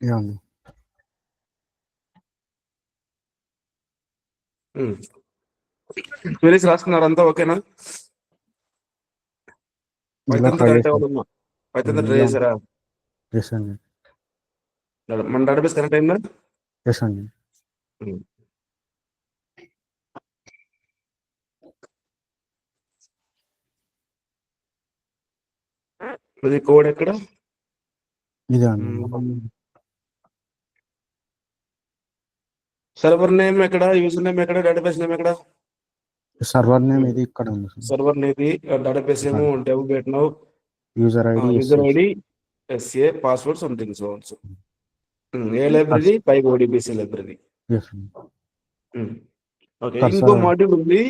Yeah అండి. Queries రాసుకున్నారు అంతా ఓకేనా? ఇలా పైథాన్ ట్రై కనెక్ట్ చేశాను. అవ్వదమ్మా. పైథాన్ ట్రై యా చేశారా? ఎస్ అండి. మన డేటాబేస్ కనెక్ట్ అయిందా? ఎస్ అండి. ఇది కోడ్ ఎక్కడ? ఇదే అండి. సర్వర్ నేమ్ ఎక్కడ? యూజర్ నేమ్ ఎక్కడ? డేటాబేస్ నేమ్ ఎక్కడ? సర్వర్ నేమ్ ఇది ఇక్కడ ఉంది సార్. సర్వర్ నేది, డేటాబేస్ ఏమో డెవ్ పెట్టినావు, user ID user ID SA, password something so also. ఏ library? Pyodbc library. Yes అండి. ఓకే, ఇంకో కర్సర్ మాడ్యూల్ ఉంది,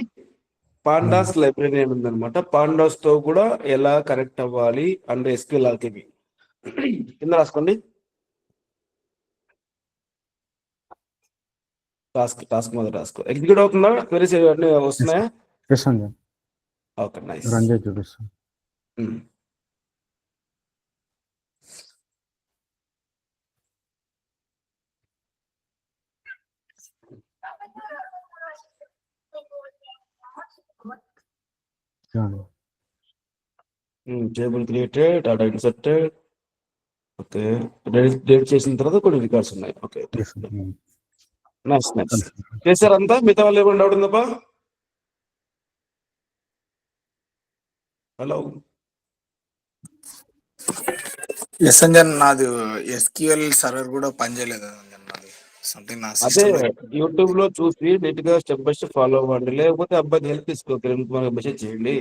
పాండాస్ లైబ్రరీ అని ఉందన్నమాట. పాండాస్ తో కూడా ఎలా కనెక్ట్ అవ్వాలి అండ్ ఎస్క్యూఎల్ ఆల్కెమీ కింద రాసుకోండి. టాస్క్ మొదలు రాసుకో. ఎగ్జిక్యూట్ అవుతుందా? క్వెరీస్ అన్నీ వస్తున్నాయా? ఎస్ అండి. Okay, nice. రన్ చేసి చూపిస్తాను. యా అండి. Table created, data inserted. Okay, date చేసిన తర్వాత కొన్ని రికార్డ్స్ ఉన్నాయి. ఓకే, ఎస్ అండి. Nice nice. చేశారంతా? మిగతా వాళ్ళు ఏమైనా డౌట్ ఉందప్పా? హలో, ఎస్ఎన్జన్ నాది ఎస్క్యూఎల్ సర్వర్ కూడా పనిచేయలేదు నాది. సంథింగ్ నా అదే సిస్టమ్ యూట్యూబ్ లో చూసి నీట్ గా స్టెప్ బై స్టెప్ ఫాలో అవ్వండి. లేకపోతే అబ్బాయి హెల్ప్ తీసుకో, మెసేజ్ చేయండి.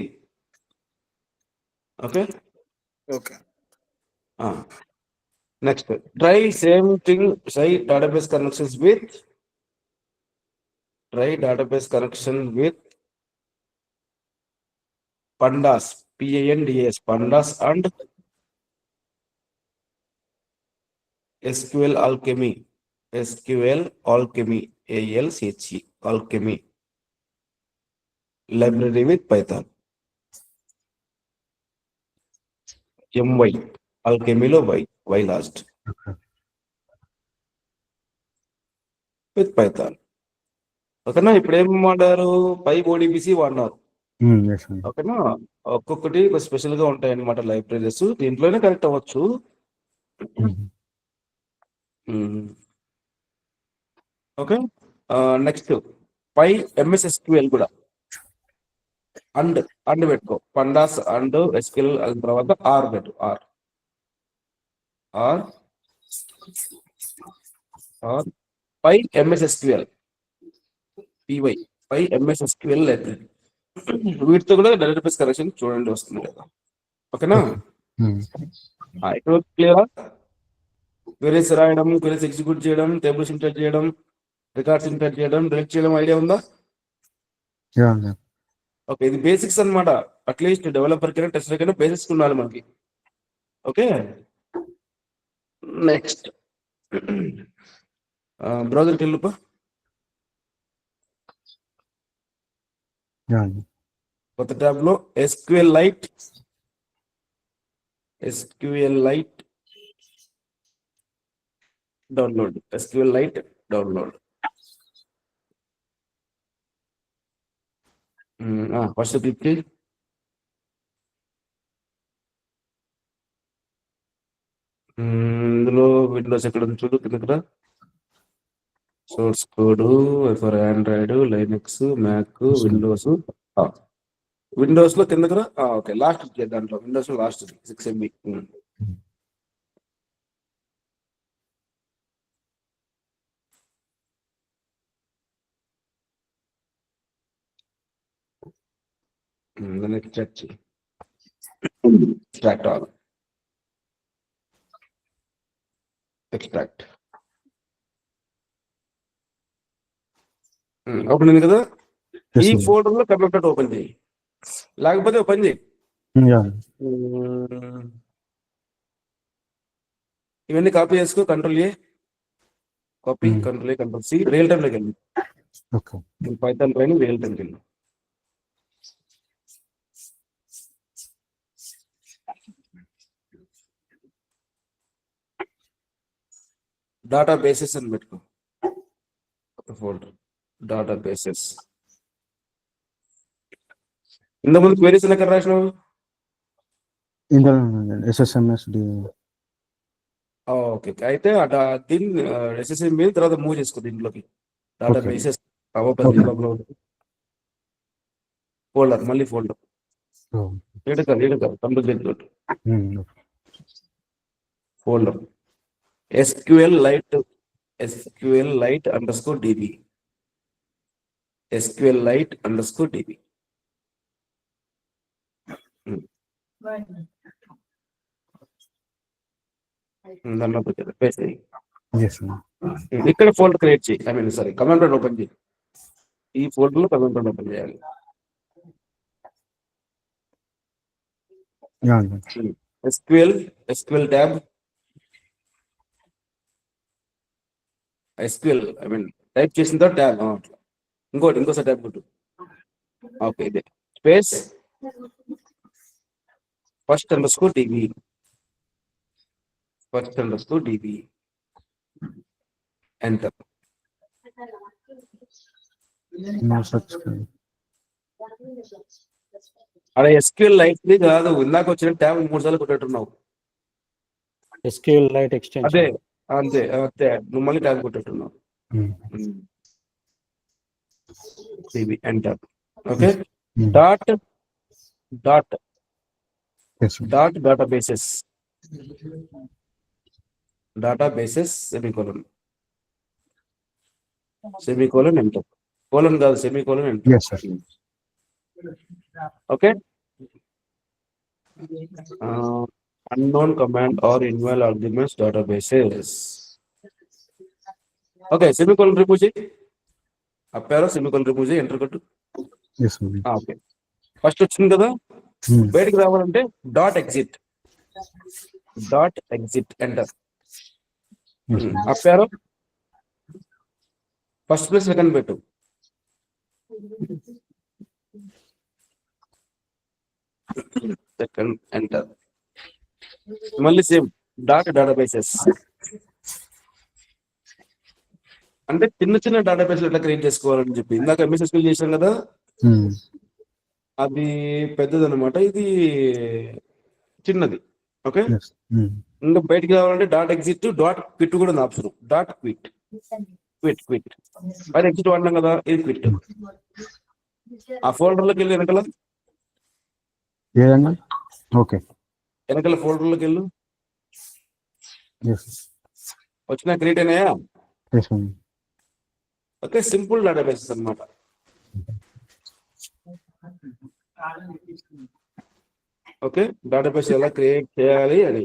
Okay okay. Next, try same thing, database connections with pandas, PANDAS, pandas and SQL alchemy, ALCHE, alchemy library with Python, MY, alchemy లో y last with Python. ఓకేనా? ఇప్పుడు ఏం వాడారు? పైప్ ఓడిబిసి వాడినారు. ఎస్ అండి. ఓకేనా? ఒక్కొక్కటి స్పెషల్ గా ఉంటాయి అన్నమాట లైబ్రరీస్. దీంట్లోనే కనెక్ట్ అవ్వచ్చు. ఓకే, నెక్స్ట్ పై MSSQL కూడా అండ్ పెట్టుకో. పండాస్ అండ్ ఎస్క్యూఎల్ తర్వాత ఆర్ పెట్టు. Or py MSSQL, PY, py MSSQL library. వీటితో కూడా డేటాబేస్ కనెక్షన్ చూడండి వస్తుంది కదా. ఓకేనా? ఇక్కడ క్లియరా? క్వెరీస్ రాయడం, క్వెరీస్ ఎగ్జిక్యూట్ చేయడం, టేబుల్స్ ఇంటర్ చేయడం, రికార్డ్స్ ఇంటర్ చేయడం, డిలీట్ చేయడం ఐడియా ఉందా? యా అండి. ఓకే, ఇది బేసిక్స్ అన్నమాట. అట్లీస్ట్ డెవలపర్ కైనా టెస్టర్ కైనా బేసిక్స్ ఉండాలి మనకి. ఓకే, నెక్స్ట్ బ్రౌజర్కి వెళ్ళిపో. యా అండి. కొత్త ట్యాబ్ లో SQL Lite download. SQL Lite download. First click చేయి. ఇందులో విండోస్ ఎక్కడ ఉంది చూడు, కింద source code for Android, Linux, Mac, Windows. Windows లో కిందకి రా. ఓకే, లాస్ట్ దాంట్లో విండోస్ లో లాస్ట్ 6 MB. దాన్ని ఎక్స్ట్రాక్ట్ చేయి. Extract all. ఎక్స్ట్రాక్ట్ ఓపెన్ అయింది కదా. ఈ ఫోల్డర్ లో కంప్యూటర్ ఓపెన్ చేయి, లేకపోతే ఓపెన్ చేయి. యా. ఇవన్నీ కాపీ చేసుకో. Control copy, control C. Real time లోకి వెళ్ళి ఓకే. పైథాన్ పైన రియల్ టైంకి వెళ్ళి డాటా బేసెస్ అని పెట్టుకో, ఒక ఫోల్డర్ డాటా బేసెస్. ఇంతకుముందు క్వెరీస్ ఎక్కడ రాసినావు? ఇందులో SSMS ఓకే, అయితే దీన్ని SSM మీద తర్వాత మూవ్ చేసుకో దీంట్లోకి. Data Okay. Bases Okay. Folder, మళ్ళీ folder Oh. Complete Okay. Folder SQLite _DB SQLite _DB. దాంట్లో పేస్ట్ చేయి. Yes, ma'am. ఇక్కడ ఫోల్డర్ క్రియేట్ చేయి, సారీ కమాండ్ ప్రోడక్ట్ ఓపెన్ చేయి. ఈ ఫోల్డర్ లో కమాండ్ ప్రోడక్ట్ ఓపెన్ చేయాలి. Yeah, ma'am. SQL tab, SQL type చేసిన తర్వాత ట్యాబ్, ఇంకోసారి ట్యాబ్ కొట్టు. ఓకే, ఇదే space _DB enter. No such. అలా SQLite కాదు, ఇందాక వచ్చిన ట్యాబ్ 3 సార్లు కొట్టేట్టున్నావు. SQLite అదే extension. అంతే, నువ్వు మళ్ళీ ట్యాబ్ కొట్టేట్టున్నావు. DB enter. Okay, dot Yes, ma'am. Databases semicolon enter. Colon కాదు, semicolon enter. Yes, sir. Okay, unknown command or invalid arguments databases. Okay, semicolon remove చేయి. అప్పారో సెమీకోలన్ రిమూవ్ చేయి, enter కొట్టు. Yes, ma'am. Okay, first వచ్చింది కదా, బయటికి రావాలంటే dot exit enter. Yes, ma'am. Up arrow first place second పెట్టు. Second enter. మళ్ళీ same databases. అంటే చిన్న డేటాబేస్ ఎట్లా క్రియేట్ చేసుకోవాలని చెప్పి ఇందాక MS SQL చేసాం కదా, అది పెద్దది అనమాట, ఇది చిన్నది. Okay, Yes. ఇంకా బయటికి రావాలంటే డాట్ ఎగ్జిట్ .quit కూడా ఉంది ఆప్షన్. క్విట్ అది ఎగ్జిట్ వాడినాం కదా, ఇది క్విట్. ఆ ఫోల్డర్లోకి వెళ్ళి ఏదన్నా? Okay. వెనకాల ఫోల్డర్లోకి వెళ్ళు. Yes. వచ్చినా క్రియేట్ అయినాయా? Yes, ma'am. Okay, simple databases అన్నమాట. ఓకే, డేటాబేస్ ఎలా క్రియేట్ చేయాలి అని.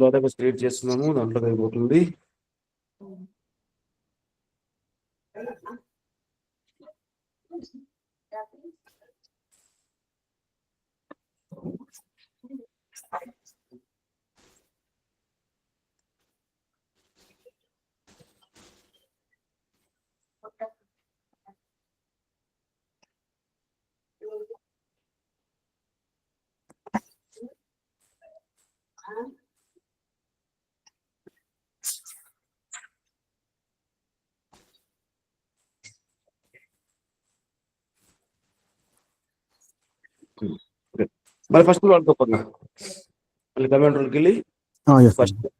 డేటాబేస్ క్రియేట్ చేస్తున్నాము, దాంట్లో అయిపోతుంది. మరి ఫస్ట్ వాడుకోకుండా మళ్ళీ కమాండ్ వెళ్ళి Yes, ఫస్ట్ ma'am.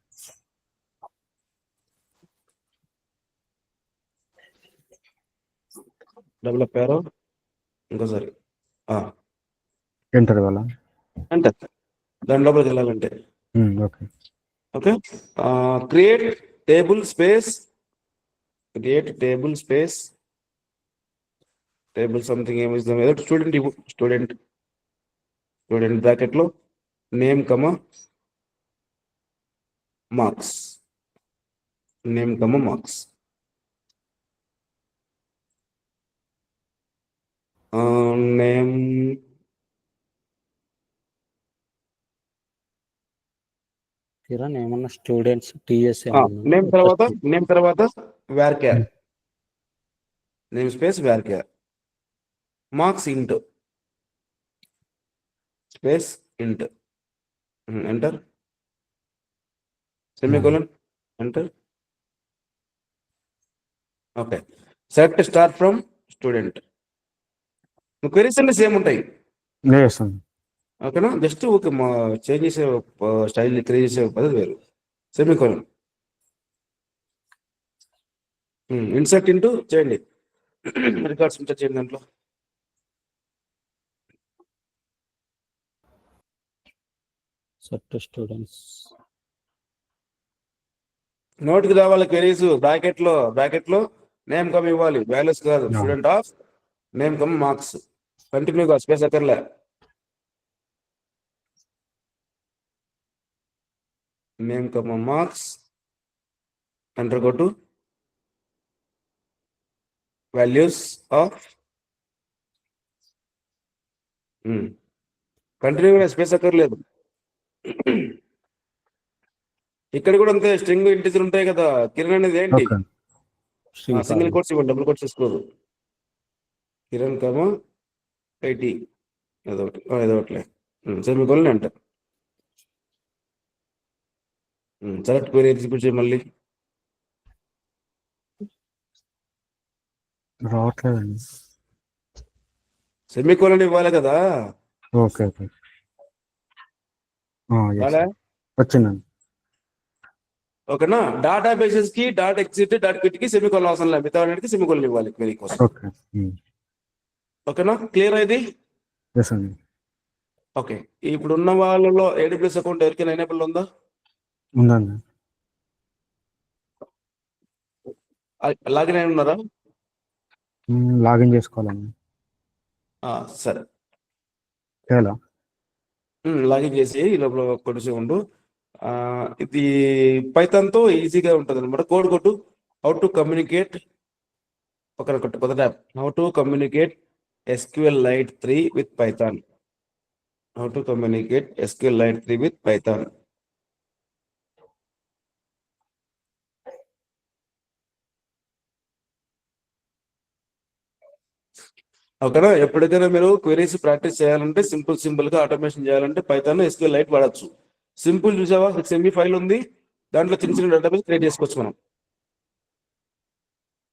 డెవలప్ అయ్యారో ఇంకోసారి Enter వాళ్ళ. అంటే దాని లోపలికి వెళ్ళాలంటే Okay. Okay, create table something ఏమిస్తాం ఏదో స్టూడెంట్ బ్రాకెట్ లో నేమ్ మార్క్స్ నేమ్. కిరణ్ ఏమన్నా స్టూడెంట్స్ టీఎస్ నేమ్ తర్వాత varchar name space varchar marks int space int enter semicolon enter. Okay, select star from student. Queries అన్ని సేమ్ ఉంటాయి, చేస్తాను. ఓకేనా? జస్ట్ ఓకే, చేంజ్ చేసే స్టైల్ క్రియేట్ చేసే పద్ధతి వేరు. సెమికోలన్ ఇన్సర్ట్ ఇంటూ చేయండి, రికార్డ్స్ ఇన్సర్ట్ చేయండి దాంట్లో. సెట్ స్టూడెంట్స్ నోట్కి రావాలి క్వెరీస్. బ్రాకెట్ లో నేమ్ కమ్ ఇవ్వాలి, వాల్యూస్ కాదు. Student of name comma marks, కంటిన్యూగా స్పేస్ అక్కర్లే. నేమ్ కమ్ మార్క్స్, ఎంటర్ కొట్టు. వాల్యూస్ ఆఫ్ కంటిన్యూగా స్పేస్ అక్కర్లేదు. ఇక్కడ కూడా అంతే, స్ట్రింగ్ ఇంటిజర్ ఉంటాయి కదా. కిరణ్ అనేది ఏంటి? ఓకే. సింగిల్ కోట్స్ ఇవ్వండి, డబుల్ కోట్స్ తీసుకోరు. కిరణ్ కమ 80 ఏదోట్లే semicolon enter. Select query execute చేయి మళ్ళీ. రావట్లేదండి. సెమికోలన్ ఇవ్వాలి కదా. Okay okay. రాలే? వచ్చిందండి. ఓకేనా? డేటాబేసెస్ కి డాట్ ఎగ్జిట్ డాట్ క్విట్ కి సెమికోలన్ అవసరం లేదు, మిగతా వాటికి సెమికోలన్ ఇవ్వాలి క్వెరీ కోసం. ఓకే. ఓకేనా? క్లియర్ అయింది? ఎస్ అండి. ఓకే, ఇప్పుడు ఉన్న వాళ్ళలో AWS అకౌంట్ ఎవరికైనా ఎనేబుల్ ఉందా? ఉందండి. లాగిన్ అయి ఉన్నారా? లాగిన్ చేసుకోవాలండి. సరే, చేయాలా? లాగిన్ చేసి ఈ లోపల కొంచెం ఉండు. ఇది పైథాన్తో ఈజీగా ఉంటుంది అనమాట. కోడ్ కొట్టు. హౌ టు కమ్యూనికేట్ పక్కన కొట్టు, కొత్త tab. How to communicate SQLite 3 with Python. How to communicate SQLite 3 with Python. ఓకేనా? ఎప్పటికైనా మీరు క్వెరీస్ ప్రాక్టీస్ చేయాలంటే, సింపుల్ గా ఆటోమేషన్ చేయాలంటే పైథాన్ SQLite వాడచ్చు. సింపుల్ చూసావా, 6 MB ఫైల్ ఉంది, దాంట్లో చిన్న డేటాబేస్ క్రియేట్ చేసుకోవచ్చు మనం.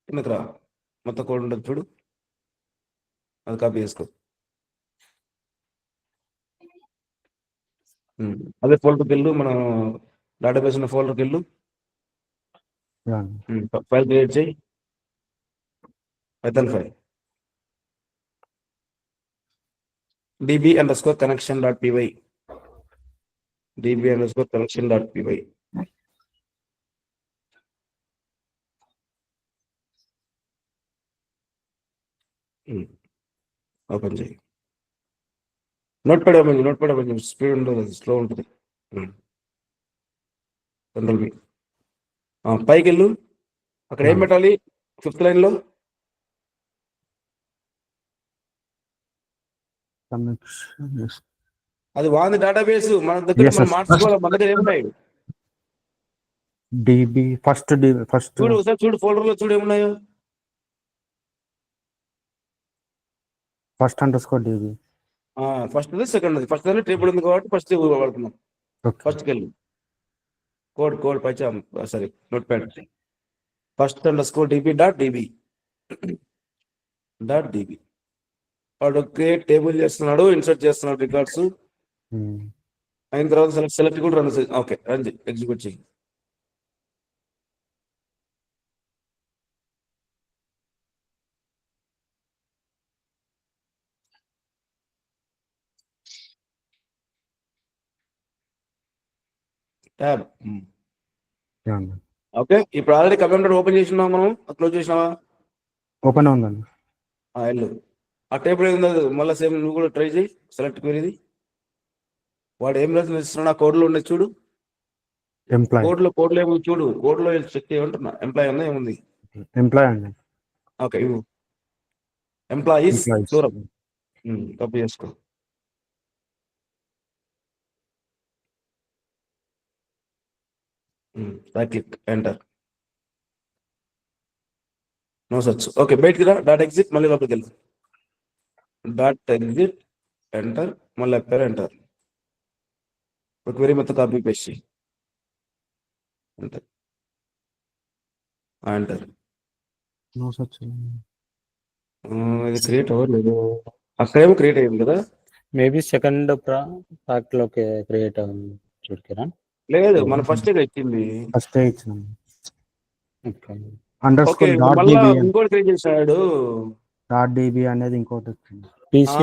కిందకి రా, మొత్తం కోడ్ ఉంటుంది చూడు, అది కాపీ చేసుకో. అదే ఫోల్డర్కి వెళ్ళు, మనం డేటాబేస్ ఉన్న ఫోల్డర్కి వెళ్ళు, ఫైల్ క్రియేట్ చేయి, Python file db_connection.py db_connection.py. Open చేయి. నోట్ ప్యాడ్ కొంచెం స్పీడ్ ఉంటుంది, స్లో ఉంటుంది. Control B. పైకి వెళ్ళు, అక్కడ ఏం పెట్టాలి? 5th లైన్లో అది వాంది డేటాబేస్. మన దగ్గర మనం మార్చుకోవాలి, మన దగ్గర ఏమున్నాయి ఫస్ట్ చూడు, ఒకసారి చూడు, ఫోల్డర్ లో చూడు ఏమున్నాయో. _DB. ఫస్ట్ సెకండ్, ఫస్ట్ దాన్ని టేబుల్ ఉంది కాబట్టి ఫస్ట్ వాడుతున్నాం. ఫస్ట్కి వెళ్ళి కోడ్ పైచాం, సారీ నోట్ ప్యాడ్. first_db.db వాడు క్రియేట్ టేబుల్ చేస్తున్నాడు, ఇన్సర్ట్ చేస్తున్నాడు రికార్డ్స్. అయిన తర్వాత సెలెక్ట్ కూడా రన్. ఓకే, రన్ చేయి, ఎగ్జిక్యూట్ చేయి. ట్యాబ్. ఓకే, ఇప్పుడు ఆల్రెడీ కంప్యూటర్ ఓపెన్ చేసినావా, మనం క్లోజ్ చేసినావా? ఓపెన్ ఉందండి. వెళ్ళు, ఆ టేబుల్ ఏదో మళ్ళీ సేమ్ నువ్వు కూడా ట్రై చేయి. సెలెక్ట్ క్వెరీది, వాడు ఏం రాస్తున్నాడు ఆ కోడ్లో ఉండేది చూడు. కోడ్లో ఏమో చూడు, కోడ్లో చెక్ చేయమంటున్నా. ఎంప్లాయ్ ఉందా, ఏముంది? ఎంప్లాయ్ అండి. ఓకే, ఎంప్లాయీస్ దూరం కాపీ చేసుకో. Right click enter. No search. Okay, బయటికి రా, డాట్ ఎగ్జిట్, మళ్ళీ లోపలికి వెళ్ళు. డాట్ ఎగ్జిట్ ఎంటర్, మళ్ళీ అప్పారు ఎంటర్. ఒక క్వెరీ మొత్తం కాపీ పేస్ట్ చేయి. Enter enter. No such. ఇది క్రియేట్ అవ్వలేదు. అక్కడేమో క్రియేట్ అయ్యింది కదా. మేబీ సెకండ్ ప్యాక్ లోకి క్రియేట్ అవ్వండి చూడు కిరణ్. లేదు, మన ఫస్ట్ ఇచ్చింది. ఫస్ట్ ఇచ్చినాం. Okay. Under okay, score dot మళ్ళా డిబి ఇంకోటి క్రియేట్ చేశాడు. డాట్ డిబి అనేది ఇంకోటి వచ్చింది. PC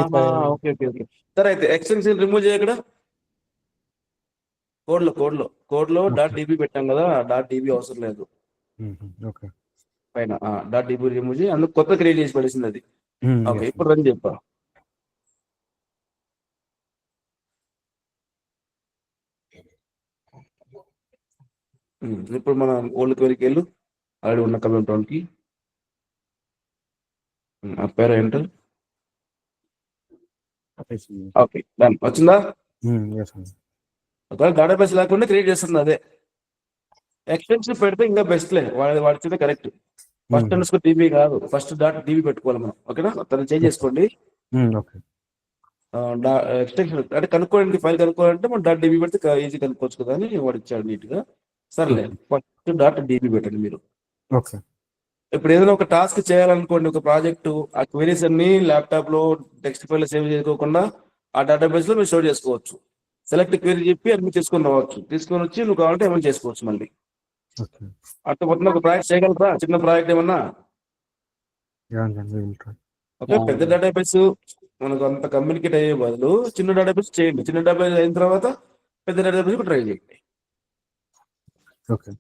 okay okay okay. సరే అయితే ఎక్స్టెన్షన్ రిమూవ్ చేయ ఇక్కడ. కోడ్ లో డాట్ డిబి పెట్టాం కదా, డాట్ డిబి అవసరం లేదు. ఓకే. పైన డాట్ డిబి రిమూవ్ చేయి, అందుకు కొత్త క్రియేట్ చేసి పడేసింది అది. ఓకే, ఇప్పుడు రన్ చెప్పా. ఇప్పుడు మన ఓల్డ్ క్వెరీకి వెళ్ళు, ఆల్రెడీ ఉన్న కమెంట్ కి అప్పారు ఎంటర్. Okay, done. వచ్చిందా? ఒకవేళ డేటాబేస్ లేకుండా క్రియేట్ చేస్తుంది అదే. ఎక్స్టెన్షన్ పెడితే ఇంకా బెస్ట్లే, వాడితే కరెక్ట్. ఫస్ట్ అండర్స్కోర్ డిబి కాదు, ఫస్ట్ డాట్ డిబి పెట్టుకోవాలి మనం. ఓకేనా, తను చేంజ్ చేసుకోండి. ఎక్స్టెన్షన్ అంటే కనుక్కోవడానికి, ఫైల్ కనుక్కోవాలంటే మనం డాట్ డిబి పెడితే ఈజీ కనుక్కోవచ్చు కదా అని వాడు ఇచ్చాడు నీట్ గా. సర్లే, ఫస్ట్ డాట్ డిబి పెట్టండి మీరు. ఓకే. ఇప్పుడు ఏదైనా ఒక టాస్క్ చేయాలనుకోండి, ఒక ప్రాజెక్టు, ఆ క్వెరీస్ అన్ని ల్యాప్టాప్ లో టెక్స్ట్ ఫైల్ సేవ్ చేసుకోకుండా ఆ డేటాబేస్ లో మీరు స్టోర్ చేసుకోవచ్చు. సెలెక్ట్ క్వెరీ చెప్పి అన్ని తీసుకొని రావచ్చు, తీసుకొని వచ్చి నువ్వు కావాలంటే ఏమైనా చేసుకోవచ్చు మళ్ళీ. అట్లా మొత్తం ఒక ప్రాజెక్ట్ చేయగలరా? చిన్న ప్రాజెక్ట్ ఏమన్నా? ఓకే, పెద్ద డేటాబేస్ మనకు అంత కమ్యూనికేట్ అయ్యే బదులు చిన్న డేటాబేస్ చేయండి. చిన్న డేటాబేస్ అయిన తర్వాత పెద్ద డేటాబేస్ ట్రై చేయండి.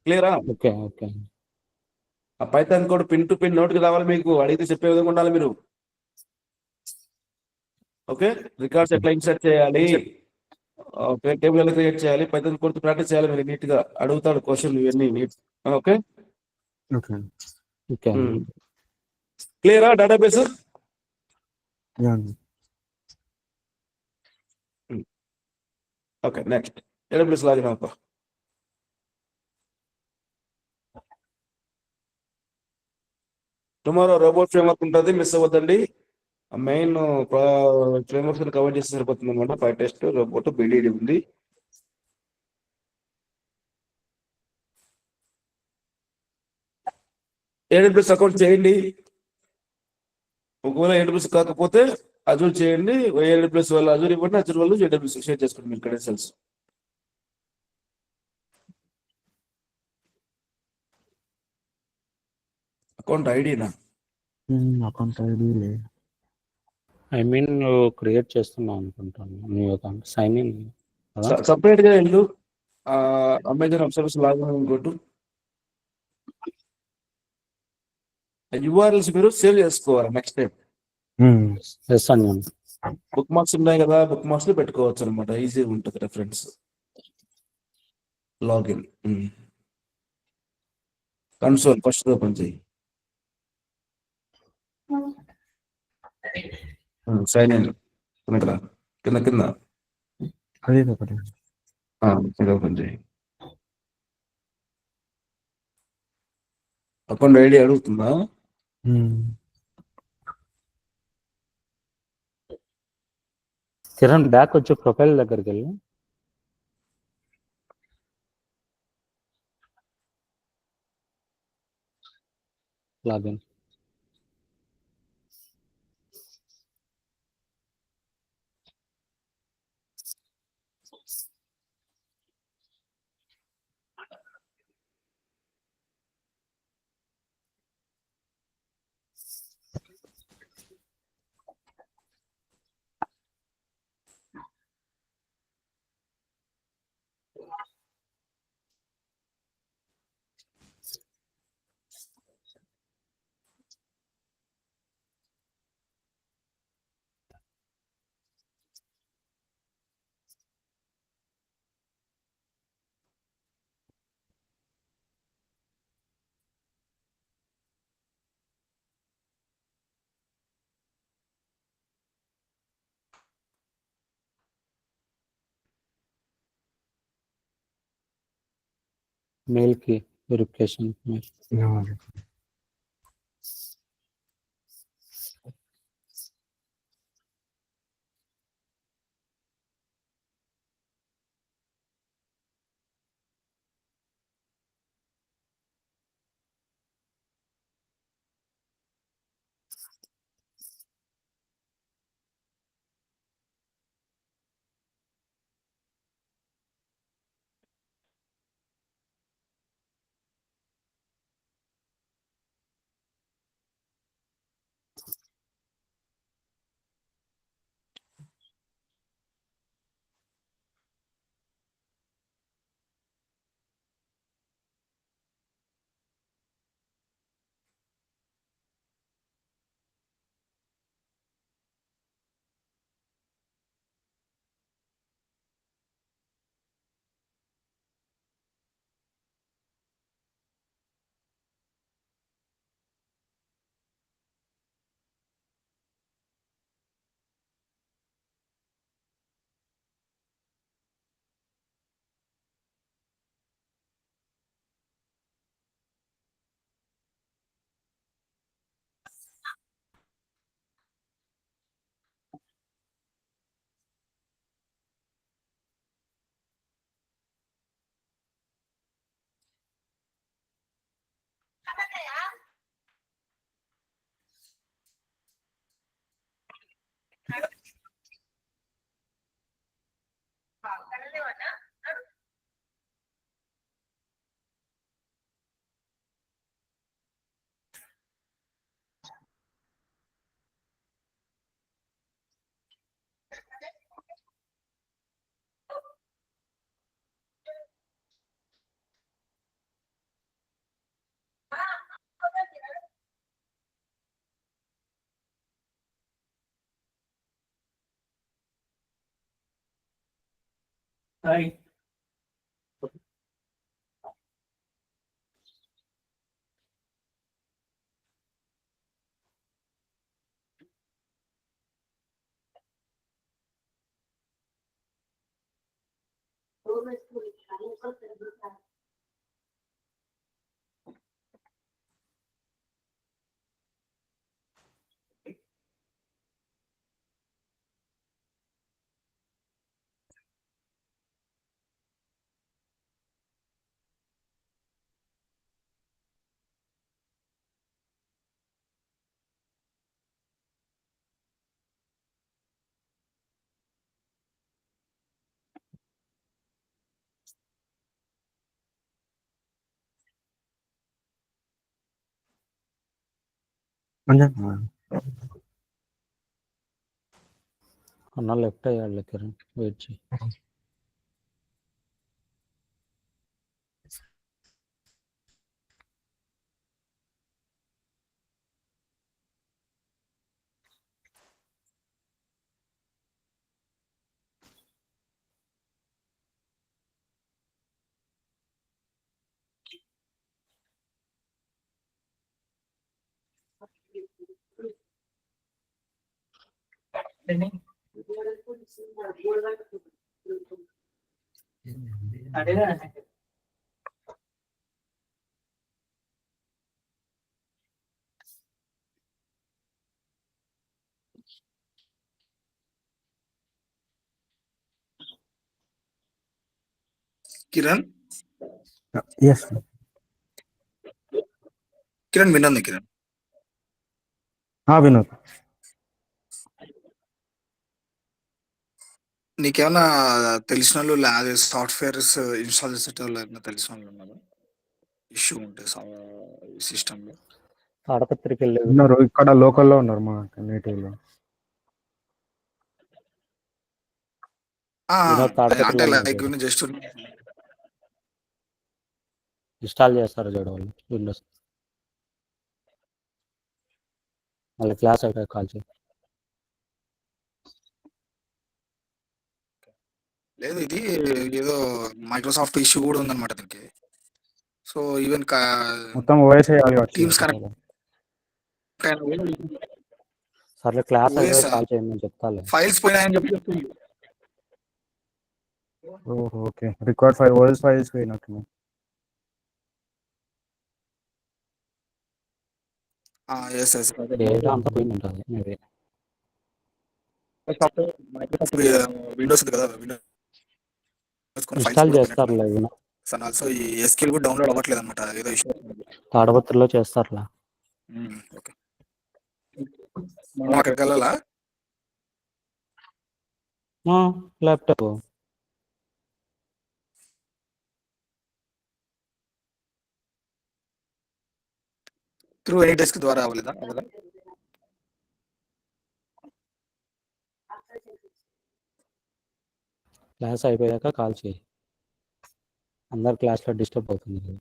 క్లియరా? ఓకే. ఓకే. ఆ Python code pin to pin నోట్కి రావాలి మీకు, అడిగితే చెప్పే విధంగా ఉండాలి మీరు. ఓకే, రికార్డ్స్ ఎట్లా ఇన్సర్ట్ చేయాలి, ఓకే, టేబుల్ ఎలా క్రియేట్ చేయాలి, పైథాన్ కోడ్ ప్రాక్టీస్ చేయాలి మీరు నీట్ గా. అడుగుతాడు క్వశ్చన్ ఇవన్నీ నీట్. Okay okay. క్లియరా database? Okay, next database login అవుతా. టుమారో రోబోట్ ఫ్రేమ్వర్క్ ఉంటుంది, మిస్ అవ్వద్దండి. మెయిన్ ఫ్రేమ్వర్క్స్ కవర్ చేస్తే సరిపోతుంది అనమాట. పైటెస్ట్, రోబోట్, బిడిడి ఉంది. AWS అకౌంట్ చేయండి. ఒకవేళ AWS కాకపోతే అజూర్ చేయండి. AWS వాళ్ళు అజూర్ ఇవ్వండి, అజూర్ వాళ్ళు AWS షేర్ చేసుకోండి మీరు క్రెడెన్షియల్స్. అకౌంట్ ఐడినా? అకౌంట్ ఐడి లేదు. ఐ మీన్ క్రియేట్ చేస్తున్నావు అనుకుంటాను నీ అకౌంట్. సైన్ ఇన్ సపరేట్ గా వెళ్ళు, అమెజాన్ అబ్సర్వర్స్ లాగిన్ ఇంకోటి URLs మీరు సేవ్ చేసుకోవాలి నెక్స్ట్ టైం. ఎస్ అని బుక్ మార్క్స్ ఉన్నాయి కదా, బుక్ మార్క్స్ లో పెట్టుకోవచ్చు అనమాట, ఈజీగా ఉంటుంది reference. Login console first open చేయి. సైన్ ఇన్ ఇక్కడ కింద కింద అదే ఒకటి. ఇది ఓపెన్ చేయి. అకౌంట్ ఐడి అడుగుతుందా? కిరణ్ బ్యాక్ వచ్చి ప్రొఫైల్ దగ్గరికి వెళ్ళి లాగిన్. మెయిల్కి వెరిఫికేషన్ మెయిల్. అన్న లెఫ్ట్ అయ్యాడు కిరణ్, వెయిట్ చేయి. కిరణ్ ఎస్ కిరణ్ వినండి కిరణ్, వినోద్. నీకేమన్నా తెలిసిన వాళ్ళు అదే సాఫ్ట్వేర్స్ ఇన్స్టాల్ చేసేటోళ్ళు ఏమన్నా తెలిసిన వాళ్ళు ఉన్నారా? ఇష్యూ ఉంటే సిస్టంలో తాడపత్రికి వెళ్ళి ఉన్నారు, ఇక్కడ లోకల్లో ఉన్నారు మా నేటివ్ లో. వినోద్ తాడపత్రిలో అంటే ఉన్నారు లైక్ చూడు. జస్ట్ ఇన్స్టాల్ చేస్తారు చూడు వాళ్ళు విండోస్. వాళ్ళ క్లాస్ అయితే కాల్ చేయి. లేదు, ఇది ఏదో మైక్రోసాఫ్ట్ ఇష్యూ కూడా ఉందన్నమాట దీనికి. సో ఈవెన్ మొత్తం ఓఎస్ టీమ్స్ కనెక్ట్ సర్లే క్లాస్ అయితే ఓఎస్ కాల్ చేయమని చెప్తాలే. ఫైల్స్ పోయినాయని చెప్పి చెప్తుంది. Okay, record file OS files పోయినట్టు. ఎస్ ఎస్ డేటా అంతా పోయింది ఉంటుంది మేబీ. సాఫ్ట్వేర్ మైక్రోసాఫ్ట్ విండోస్ ఉంది కదా, విండోస్ కొన్ని ఫైల్స్ ఇన్స్టాల్ కూడా చేస్తారులే పోయినట్టున్నాయి. ఇవి. సార్ ఆల్సో ఈ ఎస్క్యూఎల్ కూడా డౌన్లోడ్ అవ్వట్లేదు అనమాట, ఏదో ఇష్యూ. తాడపత్రిలో చేస్తారులే. ఓకే, మనం అక్కడికి వెళ్ళాలా? ల్యాప్టాప్ త్రూ ఎనీ డెస్క్ ద్వారా అవ్వలేదా? అవ్వదా? క్లాస్ అయిపోయాక కాల్ చేయి, అందరు క్లాస్లో డిస్టర్బ్ అవుతుంది కదా.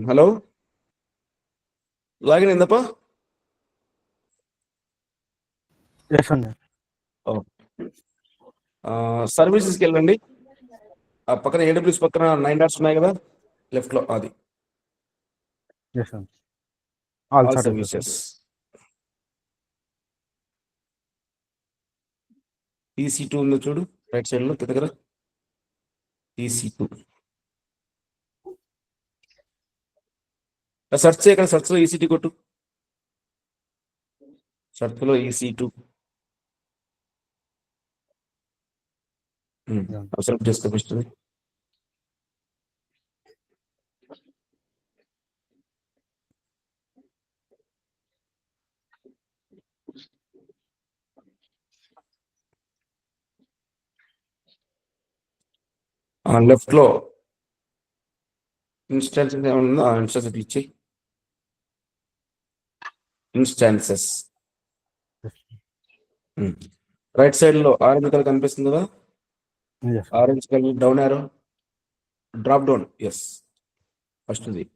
Hello, login అయిందప్పా? ఎస్ అండి. సర్వీసెస్కి వెళ్ళండి. ఆ పక్కన ఏడబ్ల్యూస్ పక్కన 9 డాట్స్ ఉన్నాయి కదా, లెఫ్ట్ లో అది ఎస్ అండి. All all services. Services. EC2 ఉందో చూడు, రైట్ సైడ్ లో కింద కదా, EC2. సెర్చ్ చేయగల, సెర్చ్ లో EC2 కొట్టు, సెర్చ్ లో EC2 సెలెక్ట్ చేసుకో ఫస్ట్. లెఫ్ట్ లో ఇన్స్టాన్స్ ఏమన్నా, ఇన్స్టాన్స్ క్లిక్ చేయి. ఇన్స్టాన్సెస్ రైట్ సైడ్ లో ఆరెంజ్ కలర్ కనిపిస్తుంది కదా, yes. Orange colour down arrow, drop down. Yes, first ఇది.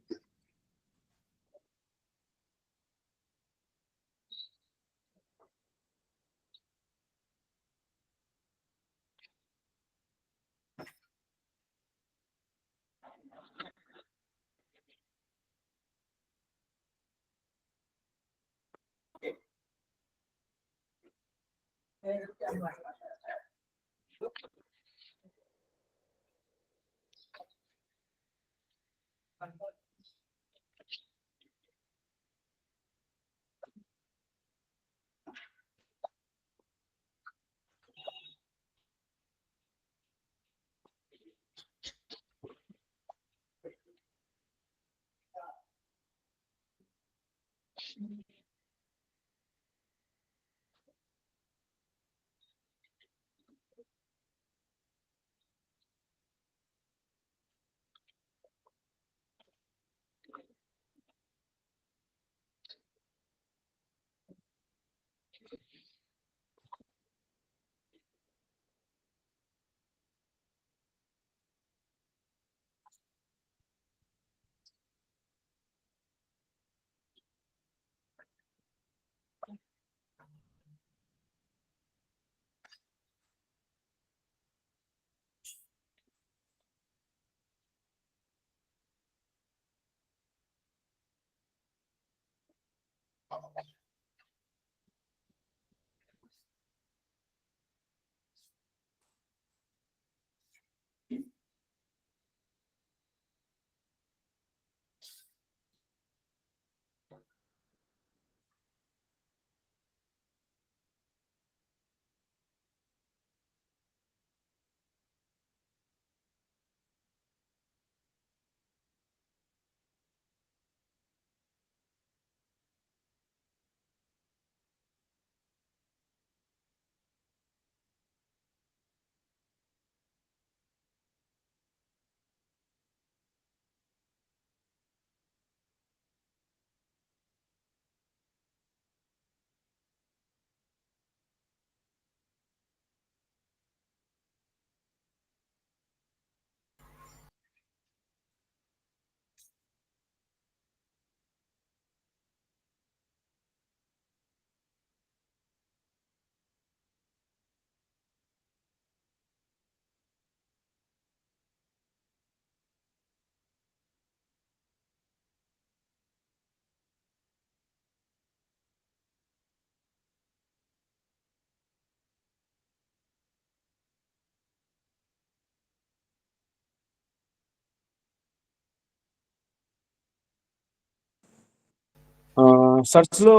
సెర్చ్ లో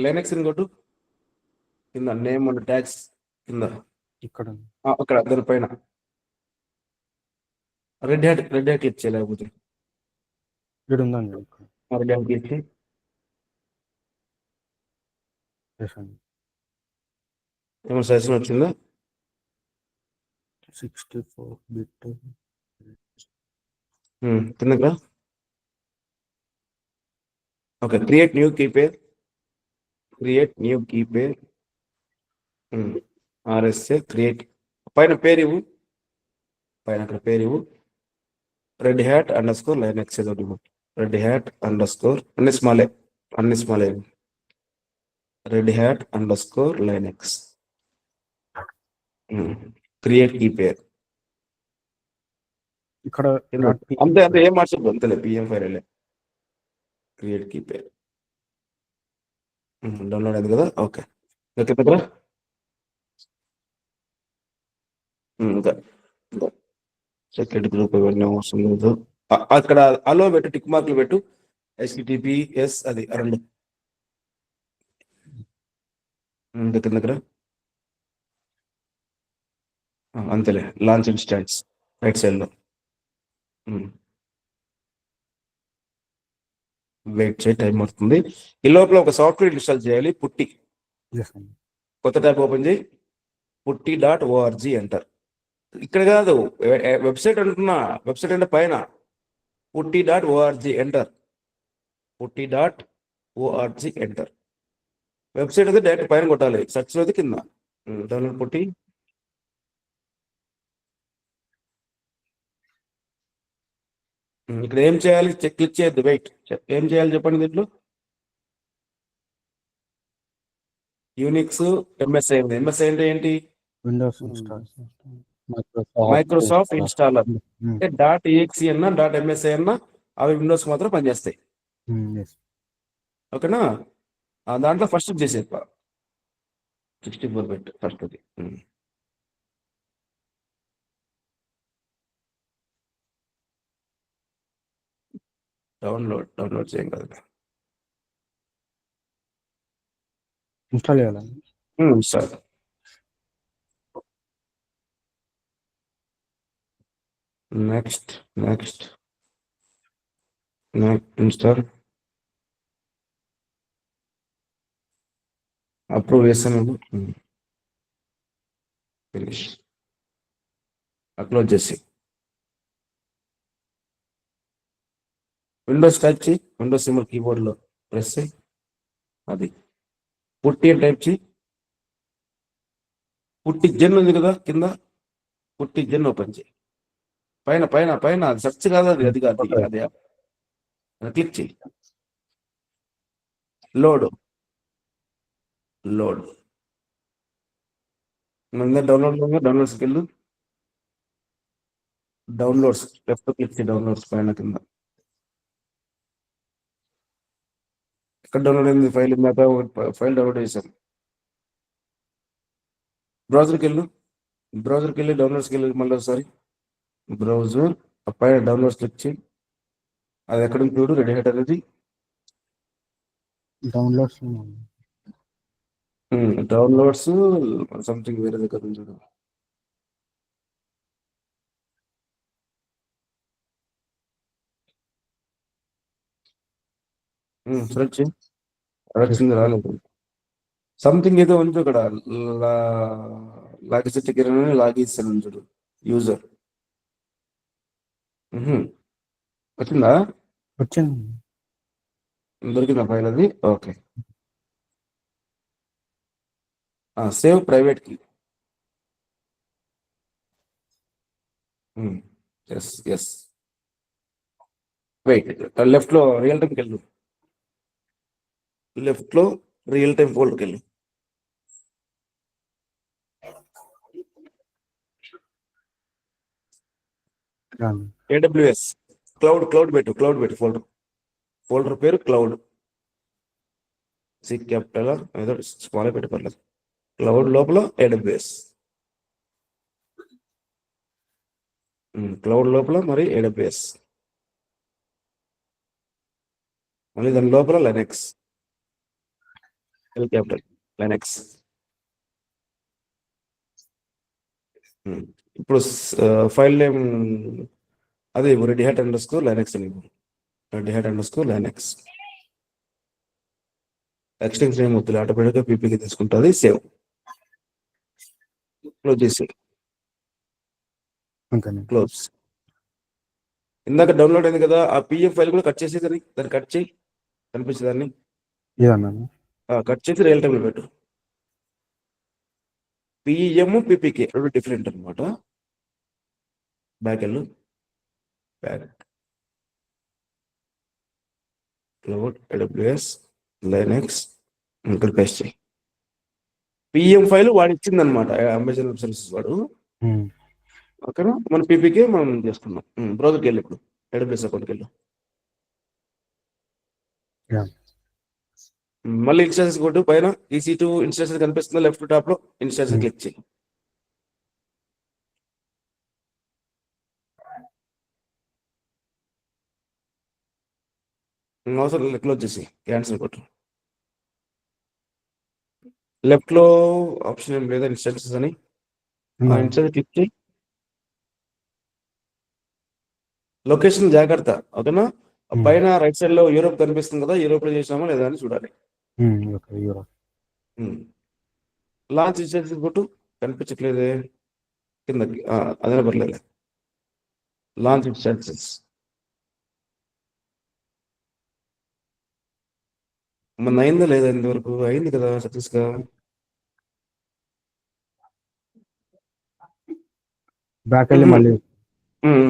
లైనక్స్ అని కొట్టు, కింద నేమ్ అండ్ ట్యాగ్స్ కింద ఇక్కడ అక్కడ దానిపైన రెడ్ హ్యాట్ క్లిక్ చేయలేకపోతే ఇక్కడ ఉందండి. ఇక్కడ రెడ్ హ్యాట్ క్లిక్ చేయి. చేశాను. ఏమైనా సజెషన్ వచ్చిందా? 64 బిట్ కిందగా okay, create new key pair RSA create పైన పేరు ఇవ్వు, పైన అక్కడ పేరు ఇవ్వు. Red hat underscore Linux ఏదో రెడ్ హ్యాట్ అండర్ స్కోర్ అన్ని స్మాలే red hat underscore Linux create key pair ఇక్కడ అంతే ఏం మార్చదు, అంతలే PM file create key pair download అయింది కదా. ఓకే దగ్గర ఇంకా సెక్యూరిటీ గ్రూప్ ఇవన్నీ అవసరం లేదు. అక్కడ అలో పెట్టు, టిక్ మార్కులు పెట్టు, HTTPS అది రెండు దగ్గర అంతేలే. లాంచ్ ఇన్స్టాన్స్ రైట్ సైడ్ లో వెయిట్ చేయి, టైం అవుతుంది. ఈ లోపల ఒక సాఫ్ట్వేర్ ఇన్స్టాల్ చేయాలి. పుట్టి చేశాను. కొత్త ట్యాబ్ ఓపెన్ చేయి, putti.org ఎంటర్. ఇక్కడ కాదు, వెబ్సైట్ అంటున్నా, వెబ్సైట్ అంటే పైన putti.org enter. putti.org enter. Website అయితే డైరెక్ట్ పైన కొట్టాలి, సెర్చ్ లో కింద డౌన్లోడ్ పుట్టి. ఇక్కడ ఏం చేయాలి, క్లిక్ చేయొద్దు, వెయిట్. ఏం చేయాలి చెప్పండి దీంట్లో. యూనిక్స్ ఎంఎస్ఐ అంటే ఏంటి? Windows install Microsoft installer. అంటే .exe అన్నా .msi అన్నా అవి విండోస్ మాత్రం పనిచేస్తాయి. ఓకేనా? దాంట్లో ఫస్ట్ చేసేది 64 బిట్ ఫస్ట్ అది. డౌన్లోడ్ చేయం కదా, ఇన్స్టాల్ చేయాలండి. సరే. Next install. అప్రూవ్ చేస్తాను. ఫినిష్. క్లోజ్ చేసి విండోస్ టైప్ చేయి. విండోస్ సింబల్ కీబోర్డ్లో ప్రెస్ చేయి. అది పుట్టి అని టైప్ చేయి. పుట్టి జెన్ ఉంది కదా కింద, పుట్టి జెన్ ఓపెన్ చేయి. పైన పైన పైన సెర్చ్ కాదు, అది అది కాదు, అది క్లిక్ చేయి. లోడ్ లోడ్ డౌన్లోడ్స్కి వెళ్ళు. డౌన్లోడ్స్ లెఫ్ట్ క్లిక్ చేయి. డౌన్లోడ్స్ పైన కింద ఎక్కడ డౌన్లోడ్ అయింది ఫైల్? ఫైల్ డౌన్లోడ్ చేశాను. బ్రౌజర్కి వెళ్ళు. బ్రౌజర్కి వెళ్ళి డౌన్లోడ్స్కి వెళ్ళి మళ్ళీ ఒకసారి బ్రౌజర్ పైన డౌన్లోడ్స్ క్లిక్ చేయి. అది ఎక్కడ చూడు, రెడీ హ్యాట్ అనేది. డౌన్లోడ్స్ డౌన్లోడ్స్ సంథింగ్ వేరే దగ్గర ఉంది చూడు. సెలెక్ట్ చేయి. వచ్చింది, రాలేదు. సంథింగ్ ఏదో ఉంది అక్కడ. లాగిసెట్ లాగిస్తాను చూడు యూజర్. వచ్చిందా? వచ్చింది. దొరికిందా ఫైల్ అది? ఓకే. సేవ్ ప్రైవేట్ కి. Yes yes. వెయిట్, లెఫ్ట్ లో రియల్ టైంకి వెళ్ళు. లెఫ్ట్ లో రియల్ టైం ఫోల్డర్కి వెళ్ళు. AWS క్లౌడ్ పెట్టు. క్లౌడ్ పెట్టు. ఫోల్డర్ పేరు క్లౌడ్. సి క్యాపిటల్ ఏదో స్మాల్ పెట్టు పర్లేదు. క్లౌడ్ లోపల AWS. క్లౌడ్ లోపల మరి AWS. మళ్ళీ దాని లోపల లైనెక్స్. L capital Linux. ఇప్పుడు ఫైల్ నేమ్ అదే రెడీ హ్యాట్ అండర్స్కోర్ లైనెక్స్ అని. Ready hat underscore Linux. Extension ఏం వద్దు, ఆటోమేటిక్గా పీపీకి తీసుకుంటుంది. సేవ్. క్లోజ్ చేసి క్లోజ్. ఇందాక డౌన్లోడ్ అయింది కదా, ఆ పిఎఫ్ ఫైల్ కూడా కట్ చేసి దాన్ని కట్ చేయి. కనిపించింది దాన్ని కట్ చేసి రియల్ టైంలో పెట్టు. పిఎం పిపికి రెండు డిఫరెంట్ అనమాట. బ్యాక్ వెళ్ళు. బ్యాక్ క్లౌడ్ AWS లైనెక్స్ ఇక్కడ పేస్ట్ చేయి. పిఎం ఫైల్ వాడు ఇచ్చింది అనమాట, అమెజాన్ వెబ్ సర్వీసెస్ వాడు. ఓకేనా? మన పీపీకే మనం చేసుకున్నాం. బ్రౌజర్కి వెళ్ళి ఇప్పుడు AWS అకౌంట్కి వెళ్ళు. మళ్ళీ ఇన్స్టాన్సెస్ కొట్టు. పైన EC2 ఇన్స్టాన్సెస్ కనిపిస్తుందా? లెఫ్ట్ టాప్ లో ఇన్స్టాన్సెస్ క్లిక్ చేయి. అవసరం క్లోజ్ చేసి క్యాన్సిల్ కొట్టు. లెఫ్ట్ లో ఆప్షన్ ఏం లేదా ఇన్స్టాన్సెస్ అని, ఆ ఇన్స్టాన్స్ క్లిక్ చేయి. లొకేషన్ జాగ్రత్త, ఓకేనా? పైన రైట్ సైడ్ లో యూరోప్ కనిపిస్తుంది కదా, యూరోప్ లో చేసినామా లేదా అని చూడాలి. లాంచ్ ఇన్స్టాన్సెస్ కొట్టు. కనిపించట్లేదే కిందకి, అదే పర్లేదు. Launch instances. మన అయిందా లేదా? ఇంతవరకు అయింది కదా సక్సెస్ గా.